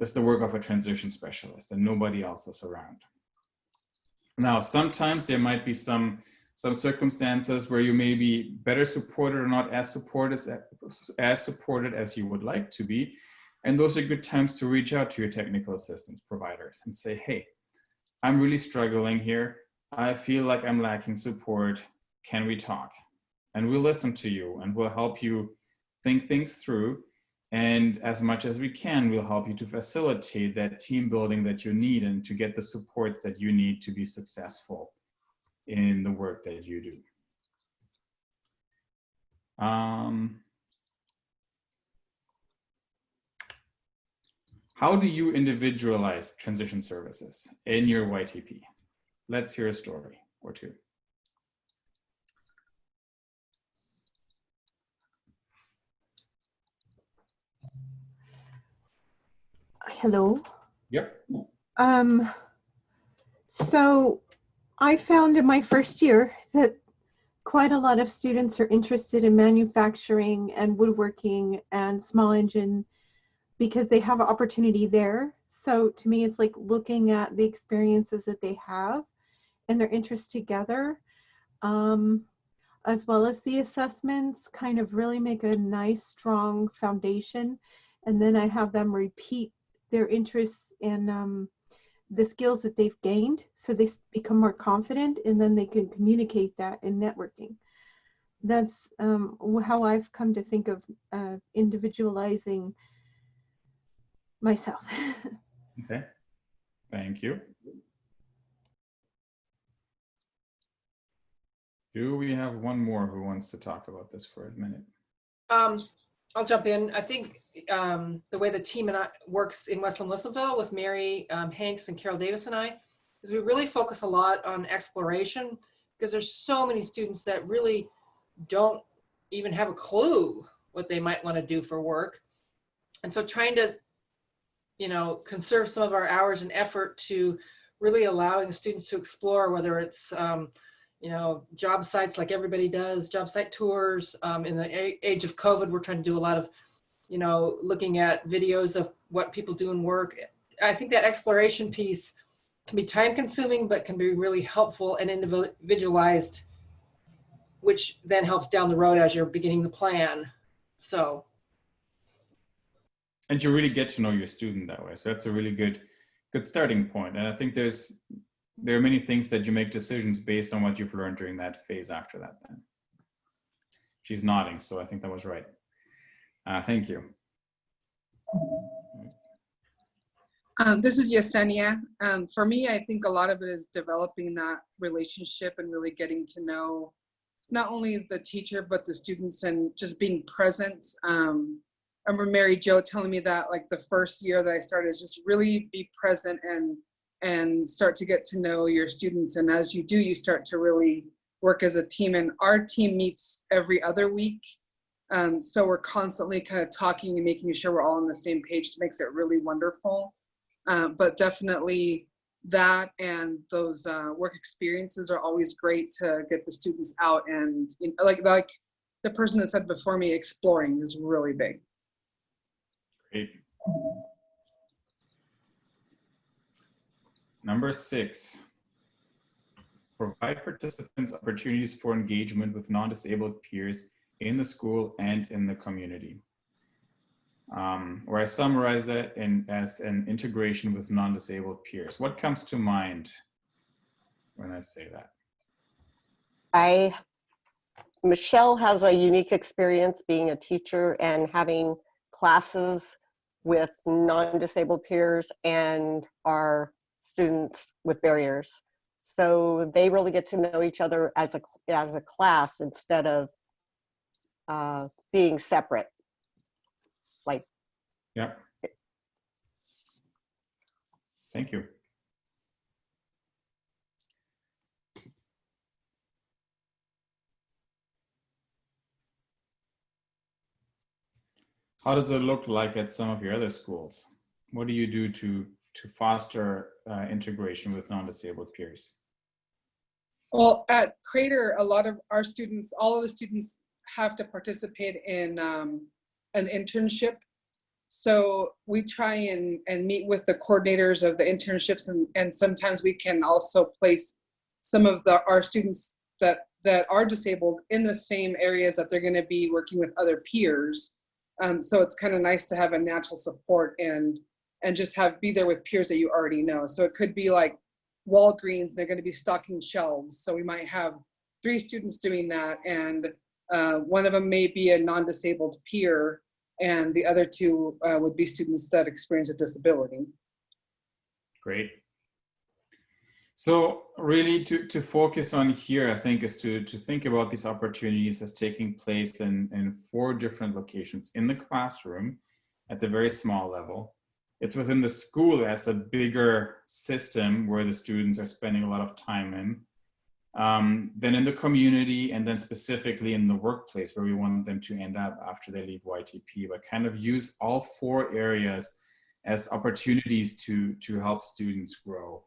is the work of a transition specialist and nobody else is around. Now, sometimes there might be some circumstances where you may be better supported or not as supported as you would like to be. And those are good times to reach out to your technical assistance providers and say, hey, I'm really struggling here. I feel like I'm lacking support. Can we talk? And we'll listen to you and we'll help you think things through. And as much as we can, we'll help you to facilitate that team building that you need and to get the supports that you need to be successful in the work that you do. How do you individualize transition services in your YTP? Let's hear a story or two.
Hello.
Yep.
So I found in my first year that quite a lot of students are interested in manufacturing and woodworking and small engine because they have an opportunity there. So to me, it's like looking at the experiences that they have and their interests together, as well as the assessments, kind of really make a nice, strong foundation. And then I have them repeat their interests in the skills that they've gained, so they become more confident, and then they can communicate that in networking. That's how I've come to think of individualizing myself.
Okay, thank you. Do we have one more who wants to talk about this for a minute?
I'll jump in. I think the way the team and I works in Westland Wilsonville with Mary Hanks and Carol Davis and I is we really focus a lot on exploration, because there's so many students that really don't even have a clue what they might want to do for work. And so trying to, conserve some of our hours and effort to really allowing students to explore, whether it's job sites like everybody does, job site tours. In the age of COVID, we're trying to do a lot of, looking at videos of what people do in work. I think that exploration piece can be time consuming, but can be really helpful and individualized, which then helps down the road as you're beginning the plan. So.
And you really get to know your student that way. So that's a really good starting point. And I think there are many things that you make decisions based on what you've learned during that phase after that then. She's nodding, so I think that was right. Thank you.
This is Yesenia. For me, I think a lot of it is developing that relationship and really getting to know not only the teacher, but the students, and just being present. I remember Mary Jo telling me that like the first year that I started is just really be present and start to get to know your students. And as you do, you start to really work as a team. And our team meets every other week. So we're constantly kind of talking and making sure we're all on the same page. It makes it really wonderful. But definitely that and those work experiences are always great to get the students out. And you know, like the person that said before me, exploring is really big.
Great. Number 6, provide participants opportunities for engagement with non-disabled peers in the school and in the community. Or I summarize that as an integration with non-disabled peers. What comes to mind when I say that?
Michelle has a unique experience being a teacher and having classes with non-disabled peers and our students with barriers. So they really get to know each other as a class instead of being separate. Like.
Yeah. Thank you. How does it look like at some of your other schools? What do you do to foster integration with non-disabled peers?
Well, at Crater, a lot of our students, all of the students have to participate in an internship. So we try and meet with the coordinators of the internships, and sometimes we can also place some of our students that are disabled in the same areas that they're going to be working with other peers. So it's kind of nice to have a natural support and just be there with peers that you already know. So it could be like Walgreens, they're going to be stocking shelves. So we might have 3 students doing that, and one of them may be a non-disabled peer, and the other 2 would be students that experience a disability.
Great. So really to focus on here, I think, is to think about these opportunities as taking place in 4 different locations: in the classroom at the very small level. It's within the school as a bigger system where the students are spending a lot of time in. Then in the community, and then specifically in the workplace where we want them to end up after they leave YTP, but kind of use all 4 areas as opportunities to help students grow.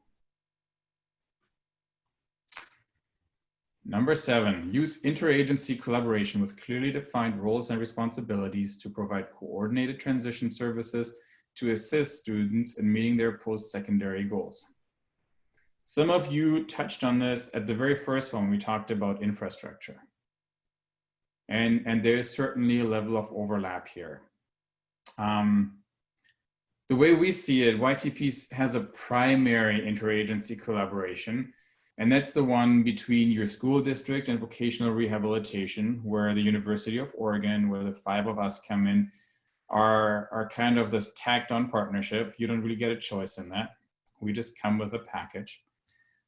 Number 7, use interagency collaboration with clearly defined roles and responsibilities to provide coordinated transition services to assist students in meeting their post-secondary goals. Some of you touched on this at the very first one. We talked about infrastructure. And there is certainly a level of overlap here. The way we see it, YTP has a primary interagency collaboration, and that's the one between your school district and vocational rehabilitation, where the University of Oregon, where the 5 of us come in, are kind of this tacked on partnership. You don't really get a choice in that. We just come with a package.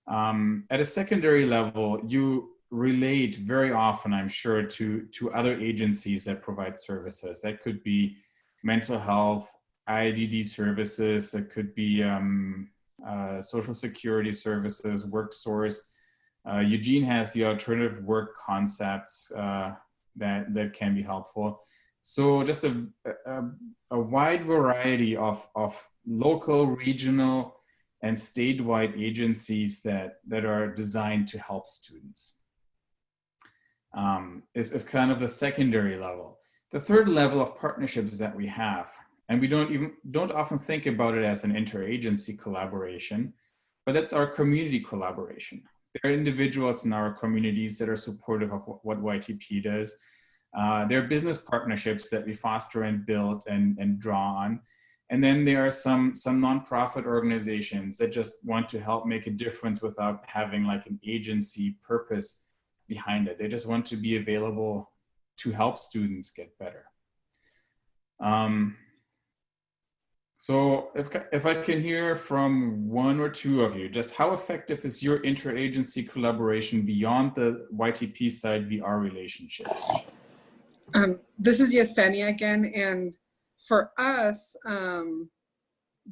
At a secondary level, you relate very often, I'm sure, to other agencies that provide services. That could be mental health, IDD services, it could be Social Security services, WorkSource. Eugene has the alternative work concepts that can be helpful. So just a wide variety of local, regional, and statewide agencies that are designed to help students. Is kind of the secondary level. The third level of partnerships that we have, And we don't often think about it as an interagency collaboration, but that's our community collaboration. There are individuals in our communities that are supportive of what YTP does. There are business partnerships that we foster and build and draw on. And then there are some nonprofit organizations that just want to help make a difference without having like an agency purpose behind it. They just want to be available to help students get better. So if I can hear from one or two of you, just how effective is your interagency collaboration beyond the YTP side VR relationship?
This is Yesenia again, and for us,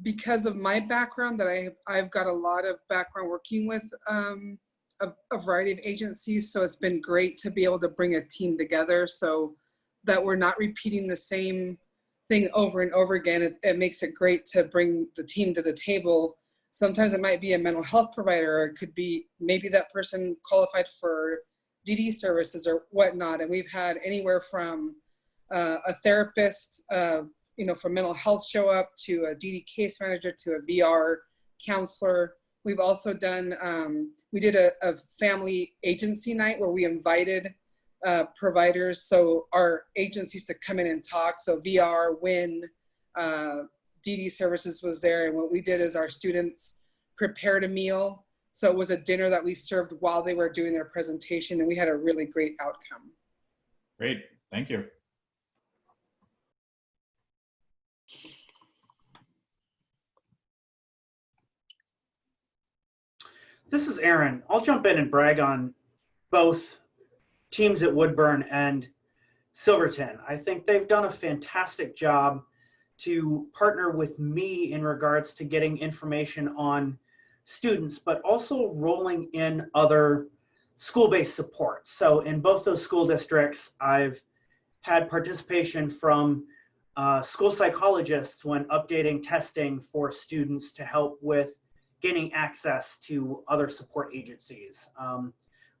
because of my background, that I've got a lot of background working with a variety of agencies, so it's been great to be able to bring a team together so that we're not repeating the same thing over and over again. It makes it great to bring the team to the table. Sometimes it might be a mental health provider, or it could be maybe that person qualified for DD services or whatnot. And we've had anywhere from a therapist, for mental health show up, to a DD case manager, to a VR counselor. We've also done, we did a family agency night where we invited providers, so our agencies to come in and talk. So VR, WIN, DD services was there. And what we did is our students prepared a meal. So it was a dinner that we served while they were doing their presentation, and we had a really great outcome.
Great, thank you.
This is Aaron. I'll jump in and brag on both teams at Woodburn and Silverton. I think they've done a fantastic job to partner with me in regards to getting information on students, but also rolling in other school-based supports. So in both those school districts, I've had participation from school psychologists when updating testing for students to help with gaining access to other support agencies.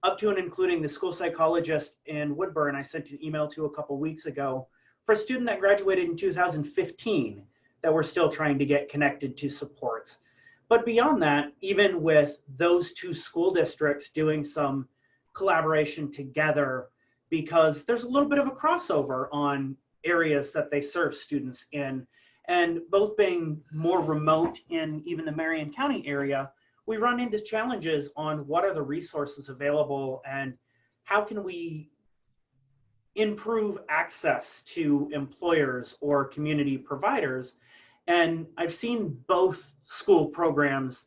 Up to and including the school psychologist in Woodburn, I sent an email to a couple weeks ago for a student that graduated in 2015 that we're still trying to get connected to supports. But beyond that, even with those two school districts doing some collaboration together, because there's a little bit of a crossover on areas that they serve students in, and both being more remote in even the Marion County area, we run into challenges on what are the resources available and how can we improve access to employers or community providers. And I've seen both school programs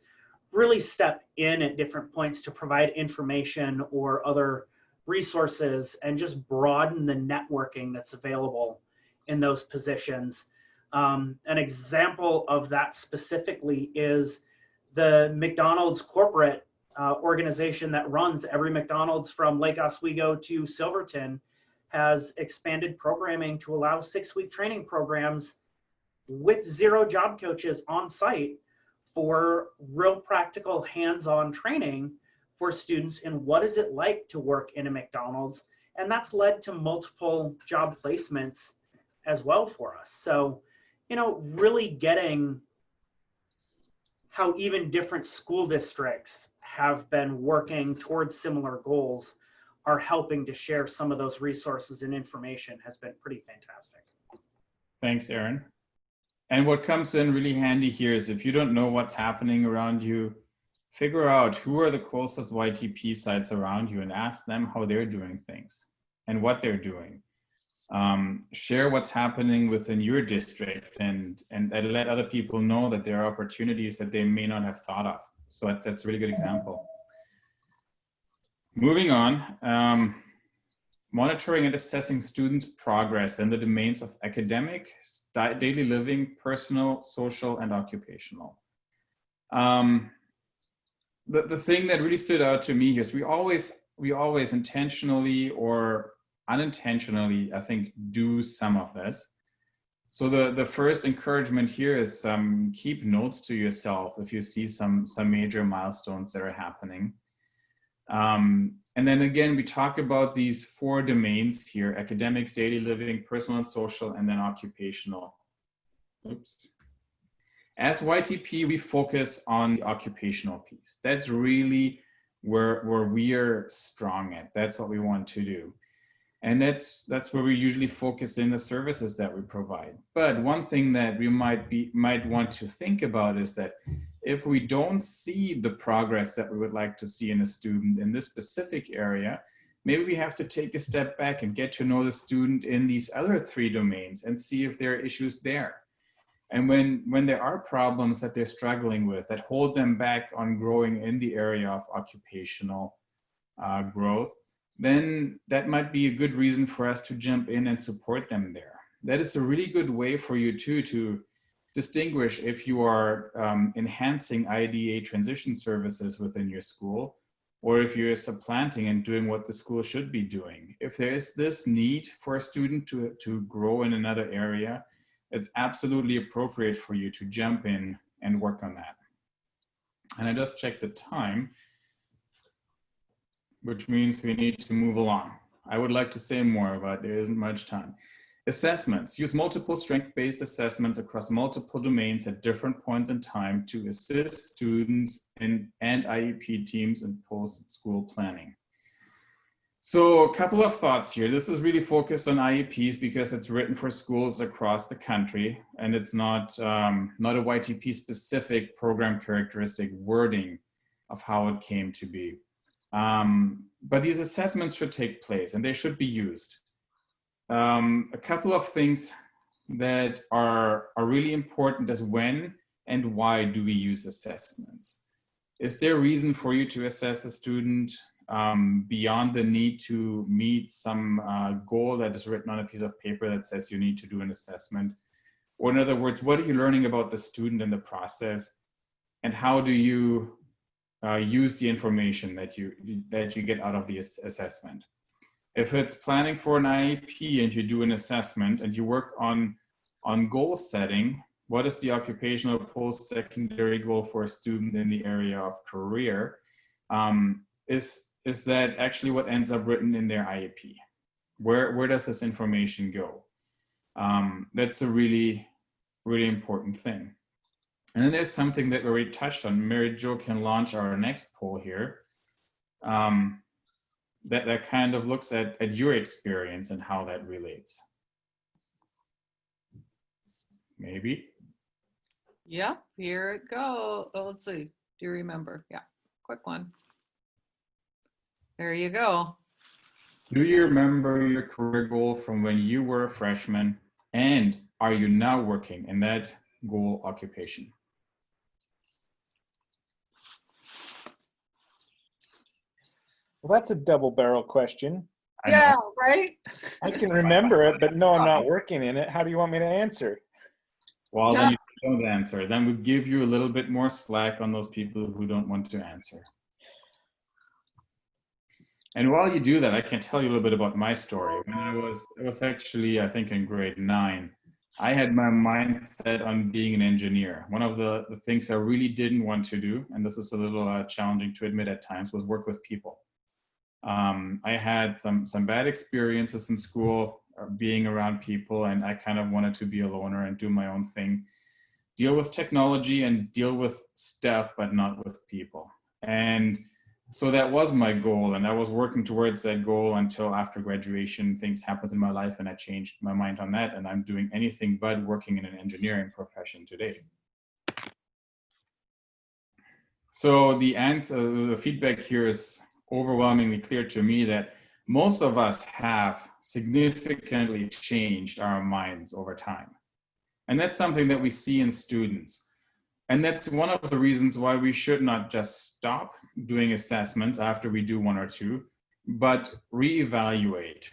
really step in at different points to provide information or other resources and just broaden the networking that's available in those positions. An example of that specifically is the McDonald's corporate organization that runs every McDonald's from Lake Oswego to Silverton has expanded programming to allow 6-week training programs with 0 job coaches on site for real practical hands-on training for students in what is it like to work in a McDonald's. And that's led to multiple job placements as well for us. So, really getting how even different school districts have been working towards similar goals are helping to share some of those resources and information has been pretty fantastic.
Thanks, Aaron. And what comes in really handy here is if you don't know what's happening around you, figure out who are the closest YTP sites around you and ask them how they're doing things and what they're doing. Share what's happening within your district and let other people know that there are opportunities that they may not have thought of. So that's a really good example. Moving on, monitoring and assessing students' progress in the domains of academic, daily living, personal, social, and occupational. The thing that really stood out to me here is we always intentionally or unintentionally, I think, do some of this. So the first encouragement here is keep notes to yourself if you see some major milestones that are happening. And then again, we talk about these 4 domains here: academics, daily living, personal and social, and then occupational. oops. As YTP, we focus on the occupational piece. That's really where we are strong at. That's what we want to do. And that's where we usually focus in the services that we provide. But one thing that we might want to think about is that if we don't see the progress that we would like to see in a student in this specific area, maybe we have to take a step back and get to know the student in these other 3 domains and see if there are issues there. And when there are problems that they're struggling with that hold them back on growing in the area of occupational growth, then that might be a good reason for us to jump in and support them there. That is a really good way for you too to distinguish if you are enhancing IDEA transition services within your school, or if you're supplanting and doing what the school should be doing. If there is this need for a student to grow in another area, it's absolutely appropriate for you to jump in and work on that. And I just checked the time, which means we need to move along. I would like to say more, but there isn't much time. Assessments. Use multiple strength-based assessments across multiple domains at different points in time to assist students and IEP teams in post-school planning. So a couple of thoughts here. This is really focused on IEPs because it's written for schools across the country, and it's not a YTP specific program characteristic wording of how it came to be. But these assessments should take place and they should be used. A couple of things that are really important is when and why do we use assessments? Is there a reason for you to assess a student beyond the need to meet some goal that is written on a piece of paper that says you need to do an assessment? Or in other words, what are you learning about the student in the process? And how do you use the information that you get out of the assessment? If it's planning for an IEP and you do an assessment and you work on goal setting, what is the occupational post-secondary goal for a student in the area of career? Is that actually what ends up written in their IEP? Where does this information go? That's a really, really important thing. And then there's something that we already touched on. Mary Jo can launch our next poll here. That kind of looks at your experience and how that relates. Maybe.
Yep, here it goes. Oh, let's see. Do you remember? Yeah, quick one. There you go.
Do you remember your career goal from when you were a freshman? And are you now working in that goal occupation?
Well, that's a double barrel question.
Yeah, right?
I can remember it, but no, I'm not working in it. How do you want me to answer?
Well, then you don't answer. Then we give you a little bit more slack on those people who don't want to answer. And while you do that, I can tell you a little bit about my story. When I was actually, I think in grade 9, I had my mind set on being an engineer. One of the things I really didn't want to do, and this is a little challenging to admit at times, was work with people. I had some bad experiences in school being around people, and I kind of wanted to be a loner and do my own thing, deal with technology and deal with stuff, but not with people. And so that was my goal, and I was working towards that goal until after graduation. Things happened in my life and I changed my mind on that, and I'm doing anything but working in an engineering profession today. So the feedback here is overwhelmingly clear to me that most of us have significantly changed our minds over time. And that's something that we see in students. And that's one of the reasons why we should not just stop doing assessments after we do 1 or 2, but reevaluate.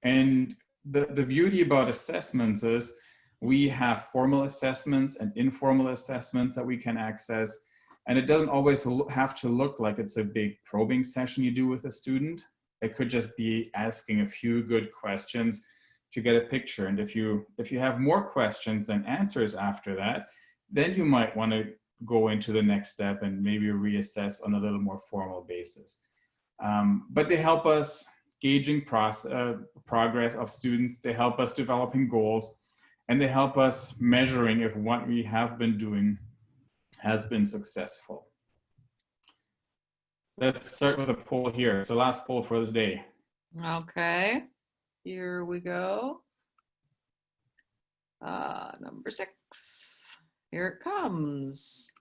And the beauty about assessments is we have formal assessments and informal assessments that we can access. And it doesn't always have to look like it's a big probing session you do with a student. It could just be asking a few good questions to get a picture. And if you have more questions than answers after that, then you might want to go into the next step and maybe reassess on a little more formal basis. But they help us gauging progress of students. They help us developing goals. and they help us measuring if what we have been doing has been successful. Let's start with a poll here. It's the last poll for the day.
Okay, here we go. Number 6, here it comes.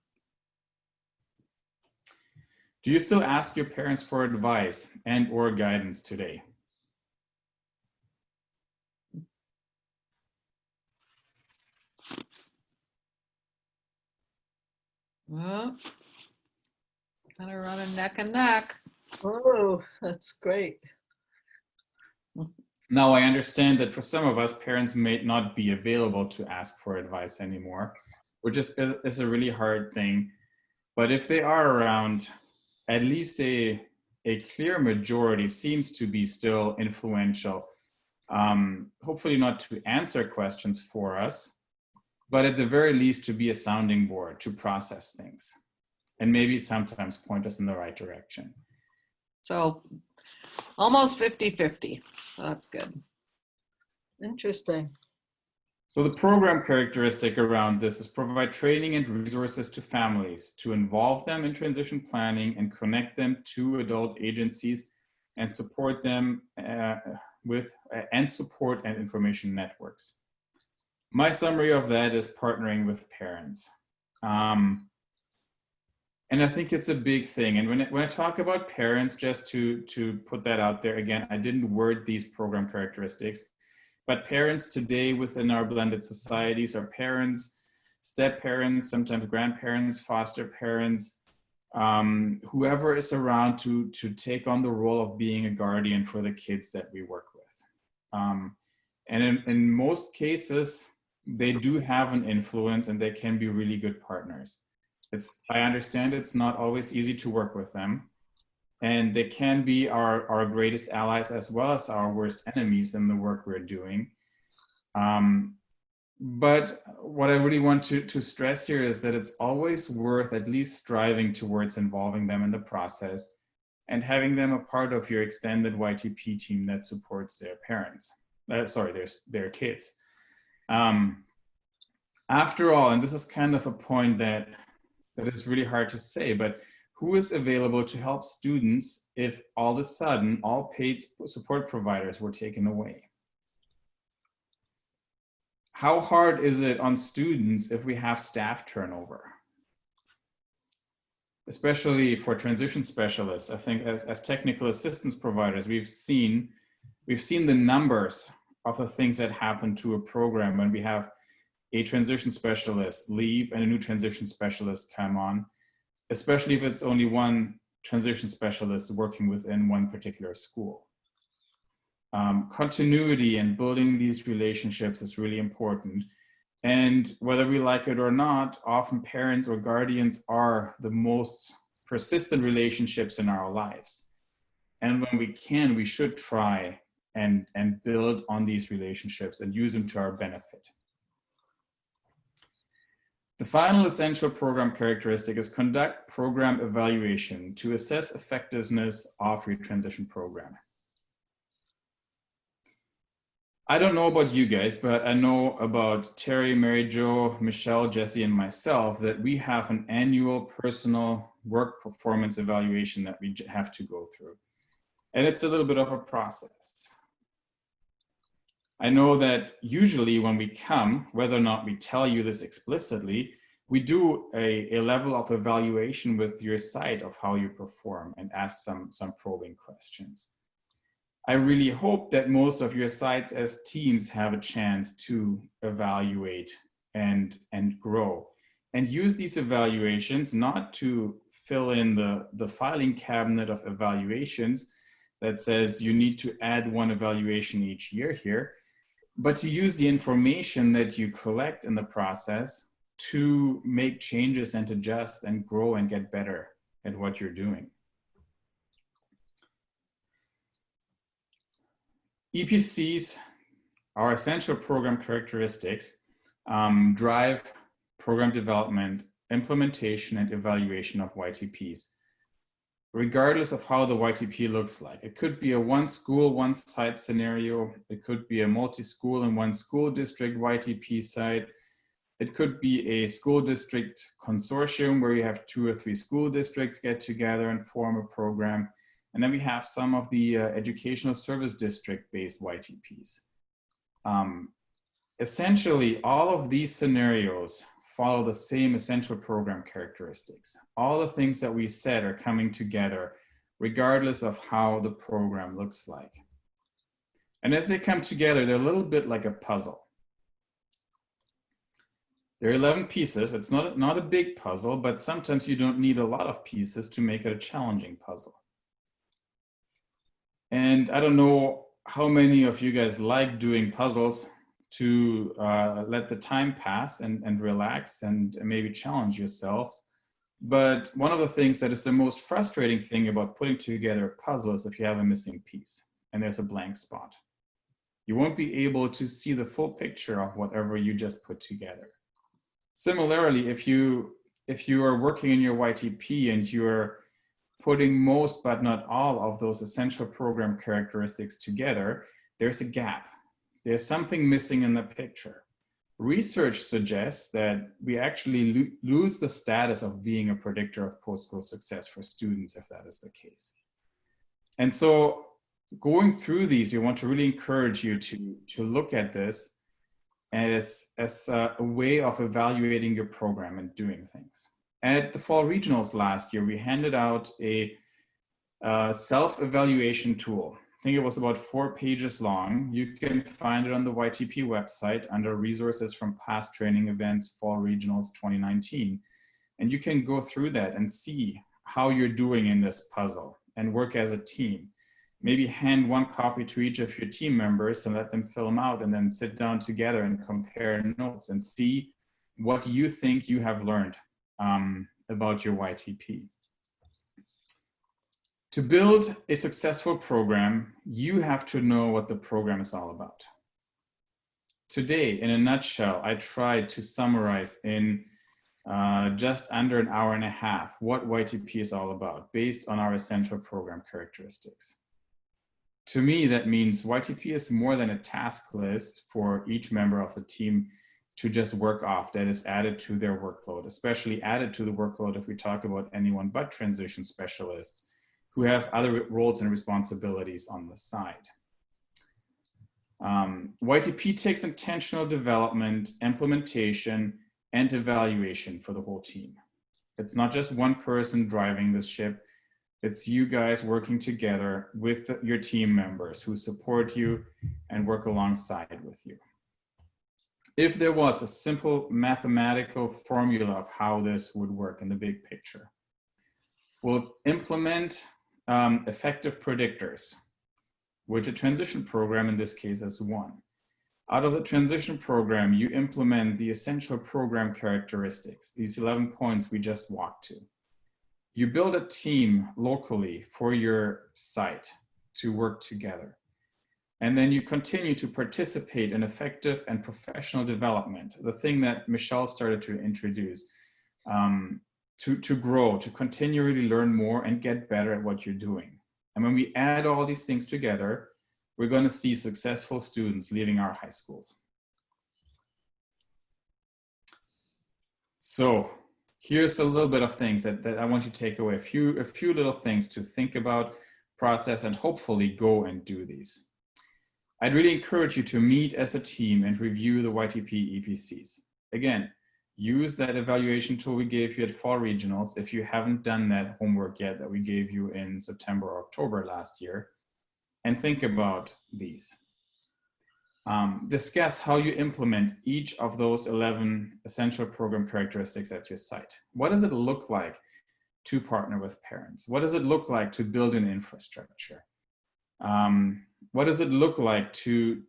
Do you still ask your parents for advice and or guidance today?
Well, kind of running neck and neck.
Oh, that's great.
Now, I understand that for some of us, parents may not be available to ask for advice anymore, which is a really hard thing. But if they are around, at least a clear majority seems to be still influential. Hopefully not to answer questions for us, but at the very least to be a sounding board, to process things, and maybe sometimes point us in the right direction.
So almost 50-50. So that's good.
Interesting.
So the program characteristic around this is provide training and resources to families to involve them in transition planning and connect them to adult agencies and support them with support and information networks. My summary of that is partnering with parents. And I think it's a big thing. And when I talk about parents, just to put that out there, again, I didn't word these program characteristics, but parents today within our blended societies are parents, step-parents, sometimes grandparents, foster parents, whoever is around to take on the role of being a guardian for the kids that we work with. And in most cases, they do have an influence and they can be really good partners. I understand it's not always easy to work with them, and they can be our greatest allies as well as our worst enemies in the work we're doing. But what I really want to stress here is that it's always worth at least striving towards involving them in the process and having them a part of your extended YTP team that supports their parents, their kids. After all, and this is kind of a point that is really hard to say, but who is available to help students if all of a sudden all paid support providers were taken away? How hard is it on students if we have staff turnover? Especially for transition specialists, I think as technical assistance providers, we've seen the numbers of the things that happen to a program when we have a transition specialist leave and a new transition specialist come on, especially if it's only one transition specialist working within one particular school. Continuity and building these relationships is really important. And whether we like it or not, often parents or guardians are the most persistent relationships in our lives. And when we can, we should try and build on these relationships and use them to our benefit. The final essential program characteristic is conduct program evaluation to assess effectiveness of your transition program. I don't know about you guys, but I know about Terry, Mary Jo, Michelle, Jesse, and myself that we have an annual personal work performance evaluation that we have to go through. And it's a little bit of a process. I know that usually when we come, whether or not we tell you this explicitly, we do a level of evaluation with your site of how you perform and ask some probing questions. I really hope that most of your sites as teams have a chance to evaluate and grow and use these evaluations not to fill in the filing cabinet of evaluations that says you need to add one evaluation each year here, but to use the information that you collect in the process to make changes and adjust and grow and get better at what you're doing. EPCs, our essential program characteristics, drive program development, implementation, and evaluation of YTPs. regardless of how the YTP looks like. It could be a one school, one site scenario. It could be a multi-school and one school district YTP site. It could be a school district consortium where you have 2 or 3 school districts get together and form a program. And then we have some of the educational service district-based YTPs. Essentially, all of these scenarios follow the same essential program characteristics. All the things that we said are coming together regardless of how the program looks like. And as they come together, they're a little bit like a puzzle. There are 11 pieces. It's not a big puzzle, but sometimes you don't need a lot of pieces to make it a challenging puzzle. And I don't know how many of you guys like doing puzzles to let the time pass and relax and maybe challenge yourself. But one of the things that is the most frustrating thing about putting together a puzzle is if you have a missing piece and there's a blank spot. You won't be able to see the full picture of whatever you just put together. Similarly, if you are working in your YTP and you're putting most but not all of those essential program characteristics together, there's a gap. There's something missing in the picture. Research suggests that we actually lose the status of being a predictor of post-school success for students if that is the case. And so going through these, we want to really encourage you to look at this as a way of evaluating your program and doing things. At the Fall Regionals last year, we handed out a self-evaluation tool. I think it was about 4 pages long. You can find it on the YTP website under resources from past training events, Fall Regionals 2019. And you can go through that and see how you're doing in this puzzle and work as a team. Maybe hand 1 copy to each of your team members and let them fill them out and then sit down together and compare notes and see what you think you have learned about your YTP. To build a successful program, you have to know what the program is all about. Today, in a nutshell, I tried to summarize in just under an hour and a half what YTP is all about based on our essential program characteristics. To me, that means YTP is more than a task list for each member of the team to just work off that is added to their workload, especially added to the workload if we talk about anyone but transition specialists who have other roles and responsibilities on the side. YTP takes intentional development, implementation, and evaluation for the whole team. It's not just one person driving this ship. It's you guys working together with your team members who support you and work alongside with you. If there was a simple mathematical formula of how this would work in the big picture, we'll implement effective predictors, which a transition program in this case is one. Out of the transition program, you implement the essential program characteristics, these 11 points we just walked to. You build a team locally for your site to work together. And then you continue to participate in effective and professional development, the thing that Michelle started to introduce, to grow, to continually learn more and get better at what you're doing. And when we add all these things together, we're going to see successful students leaving our high schools. So here's a little bit of things that I want you to take away, a few little things to think about, process, and hopefully go and do these. I'd really encourage you to meet as a team and review the YTP EPCs. Again, use that evaluation tool we gave you at Fall Regionals if you haven't done that homework yet that we gave you in September or October last year, and think about these. Discuss how you implement each of those 11 essential program characteristics at your site. What does it look like to partner with parents? What does it look like to build an infrastructure? What does it look like to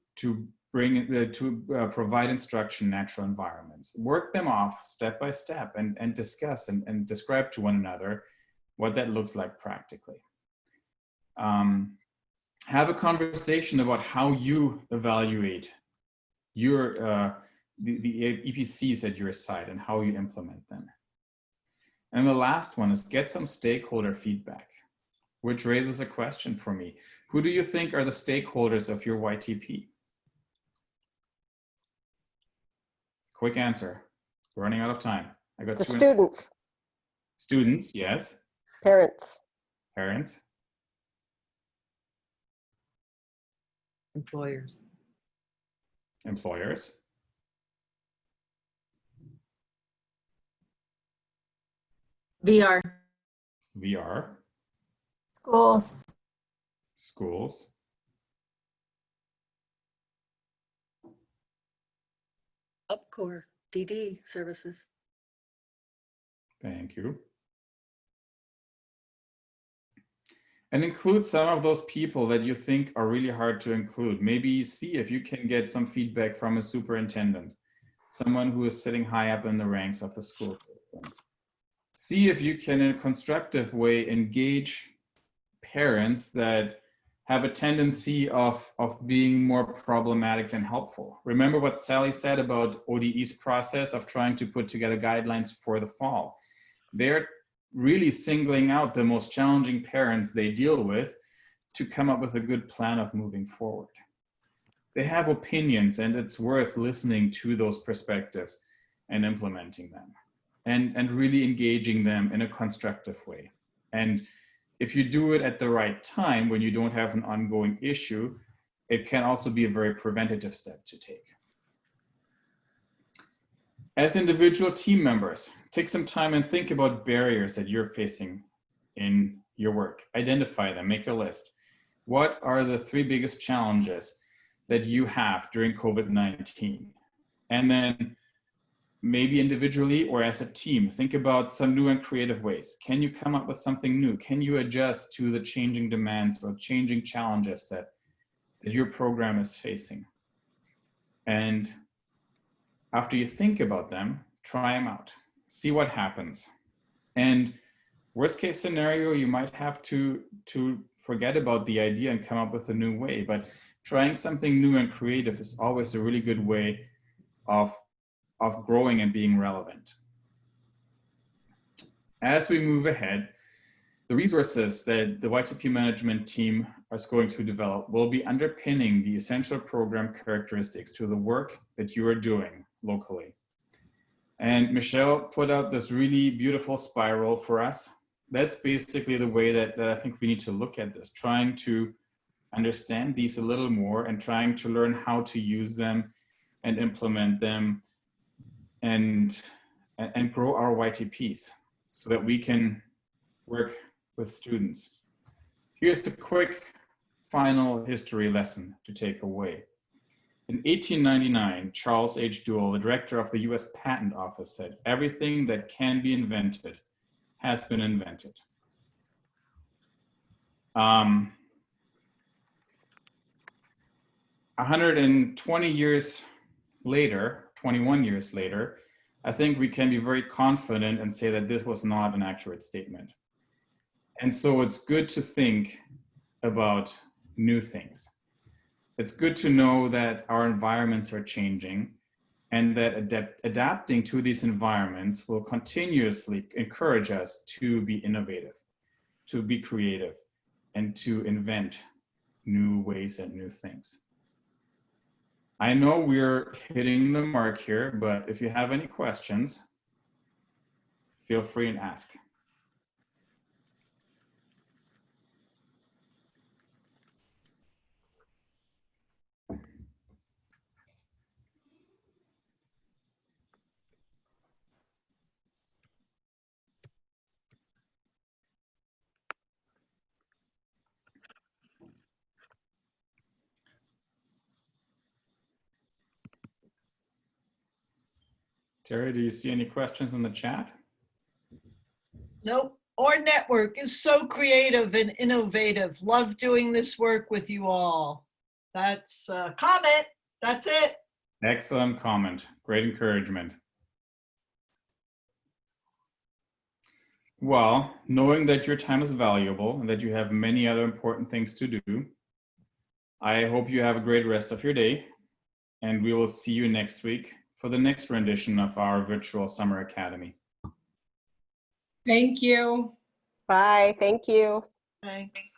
provide instruction in natural environments? Work them off step by step and discuss and describe to one another what that looks like practically. Have a conversation about how you evaluate your the EPCs at your site and how you implement them. And the last one is get some stakeholder feedback. which raises a question for me. Who do you think are the stakeholders of your YTP? Quick answer. We're running out of time. I got
The
two.
students,
Students, yes.
parents,
Parents,
Employers.
employers,
VR.
VR,
Schools.
schools,
UpCore, DD services.
thank you. And include some of those people that you think are really hard to include. Maybe see if you can get some feedback from a superintendent, someone who is sitting high up in the ranks of the school system. See if you can, in a constructive way, engage parents that have a tendency of being more problematic than helpful. Remember what Sally said about ODE's process of trying to put together guidelines for the fall. They're really singling out the most challenging parents they deal with to come up with a good plan of moving forward. They have opinions, and it's worth listening to those perspectives and implementing them and really engaging them in a constructive way. And if you do it at the right time, when you don't have an ongoing issue, it can also be a very preventative step to take. As individual team members, take some time and think about barriers that you're facing in your work. Identify them, make a list. What are the 3 biggest challenges that you have during COVID-19? And then maybe individually or as a team, think about some new and creative ways. Can you come up with something new? Can you adjust to the changing demands or changing challenges that your program is facing? And after you think about them, try them out, see what happens. And worst case scenario, you might have to forget about the idea and come up with a new way, but trying something new and creative is always a really good way of growing and being relevant. As we move ahead, the resources that the YTP management team is going to develop will be underpinning the essential program characteristics to the work that you are doing locally. And Michelle put out this really beautiful spiral for us. That's basically the way that I think we need to look at this, trying to understand these a little more and trying to learn how to use them and implement them and grow our YTPs so that we can work with students. Here's a quick final history lesson to take away. In 1899, Charles H. Duell, the director of the US Patent Office, said, "Everything that can be invented has been invented." 120 years later, 21 years later, I think we can be very confident and say that this was not an accurate statement. And so it's good to think about new things. It's good to know that our environments are changing and that adapting to these environments will continuously encourage us to be innovative, to be creative, and to invent new ways and new things. I know we're hitting the mark here, but if you have any questions, feel free and ask. Terry, do you see any questions in the chat?
Nope. Our network is so creative and innovative. Love doing this work with you all. That's a comment. That's it.
Excellent comment. Great encouragement. Well, knowing that your time is valuable and that you have many other important things to do, I hope you have a great rest of your day, and we will see you next week for the next rendition of our virtual summer academy.
Thank you.
Bye. Thank you.
Thanks.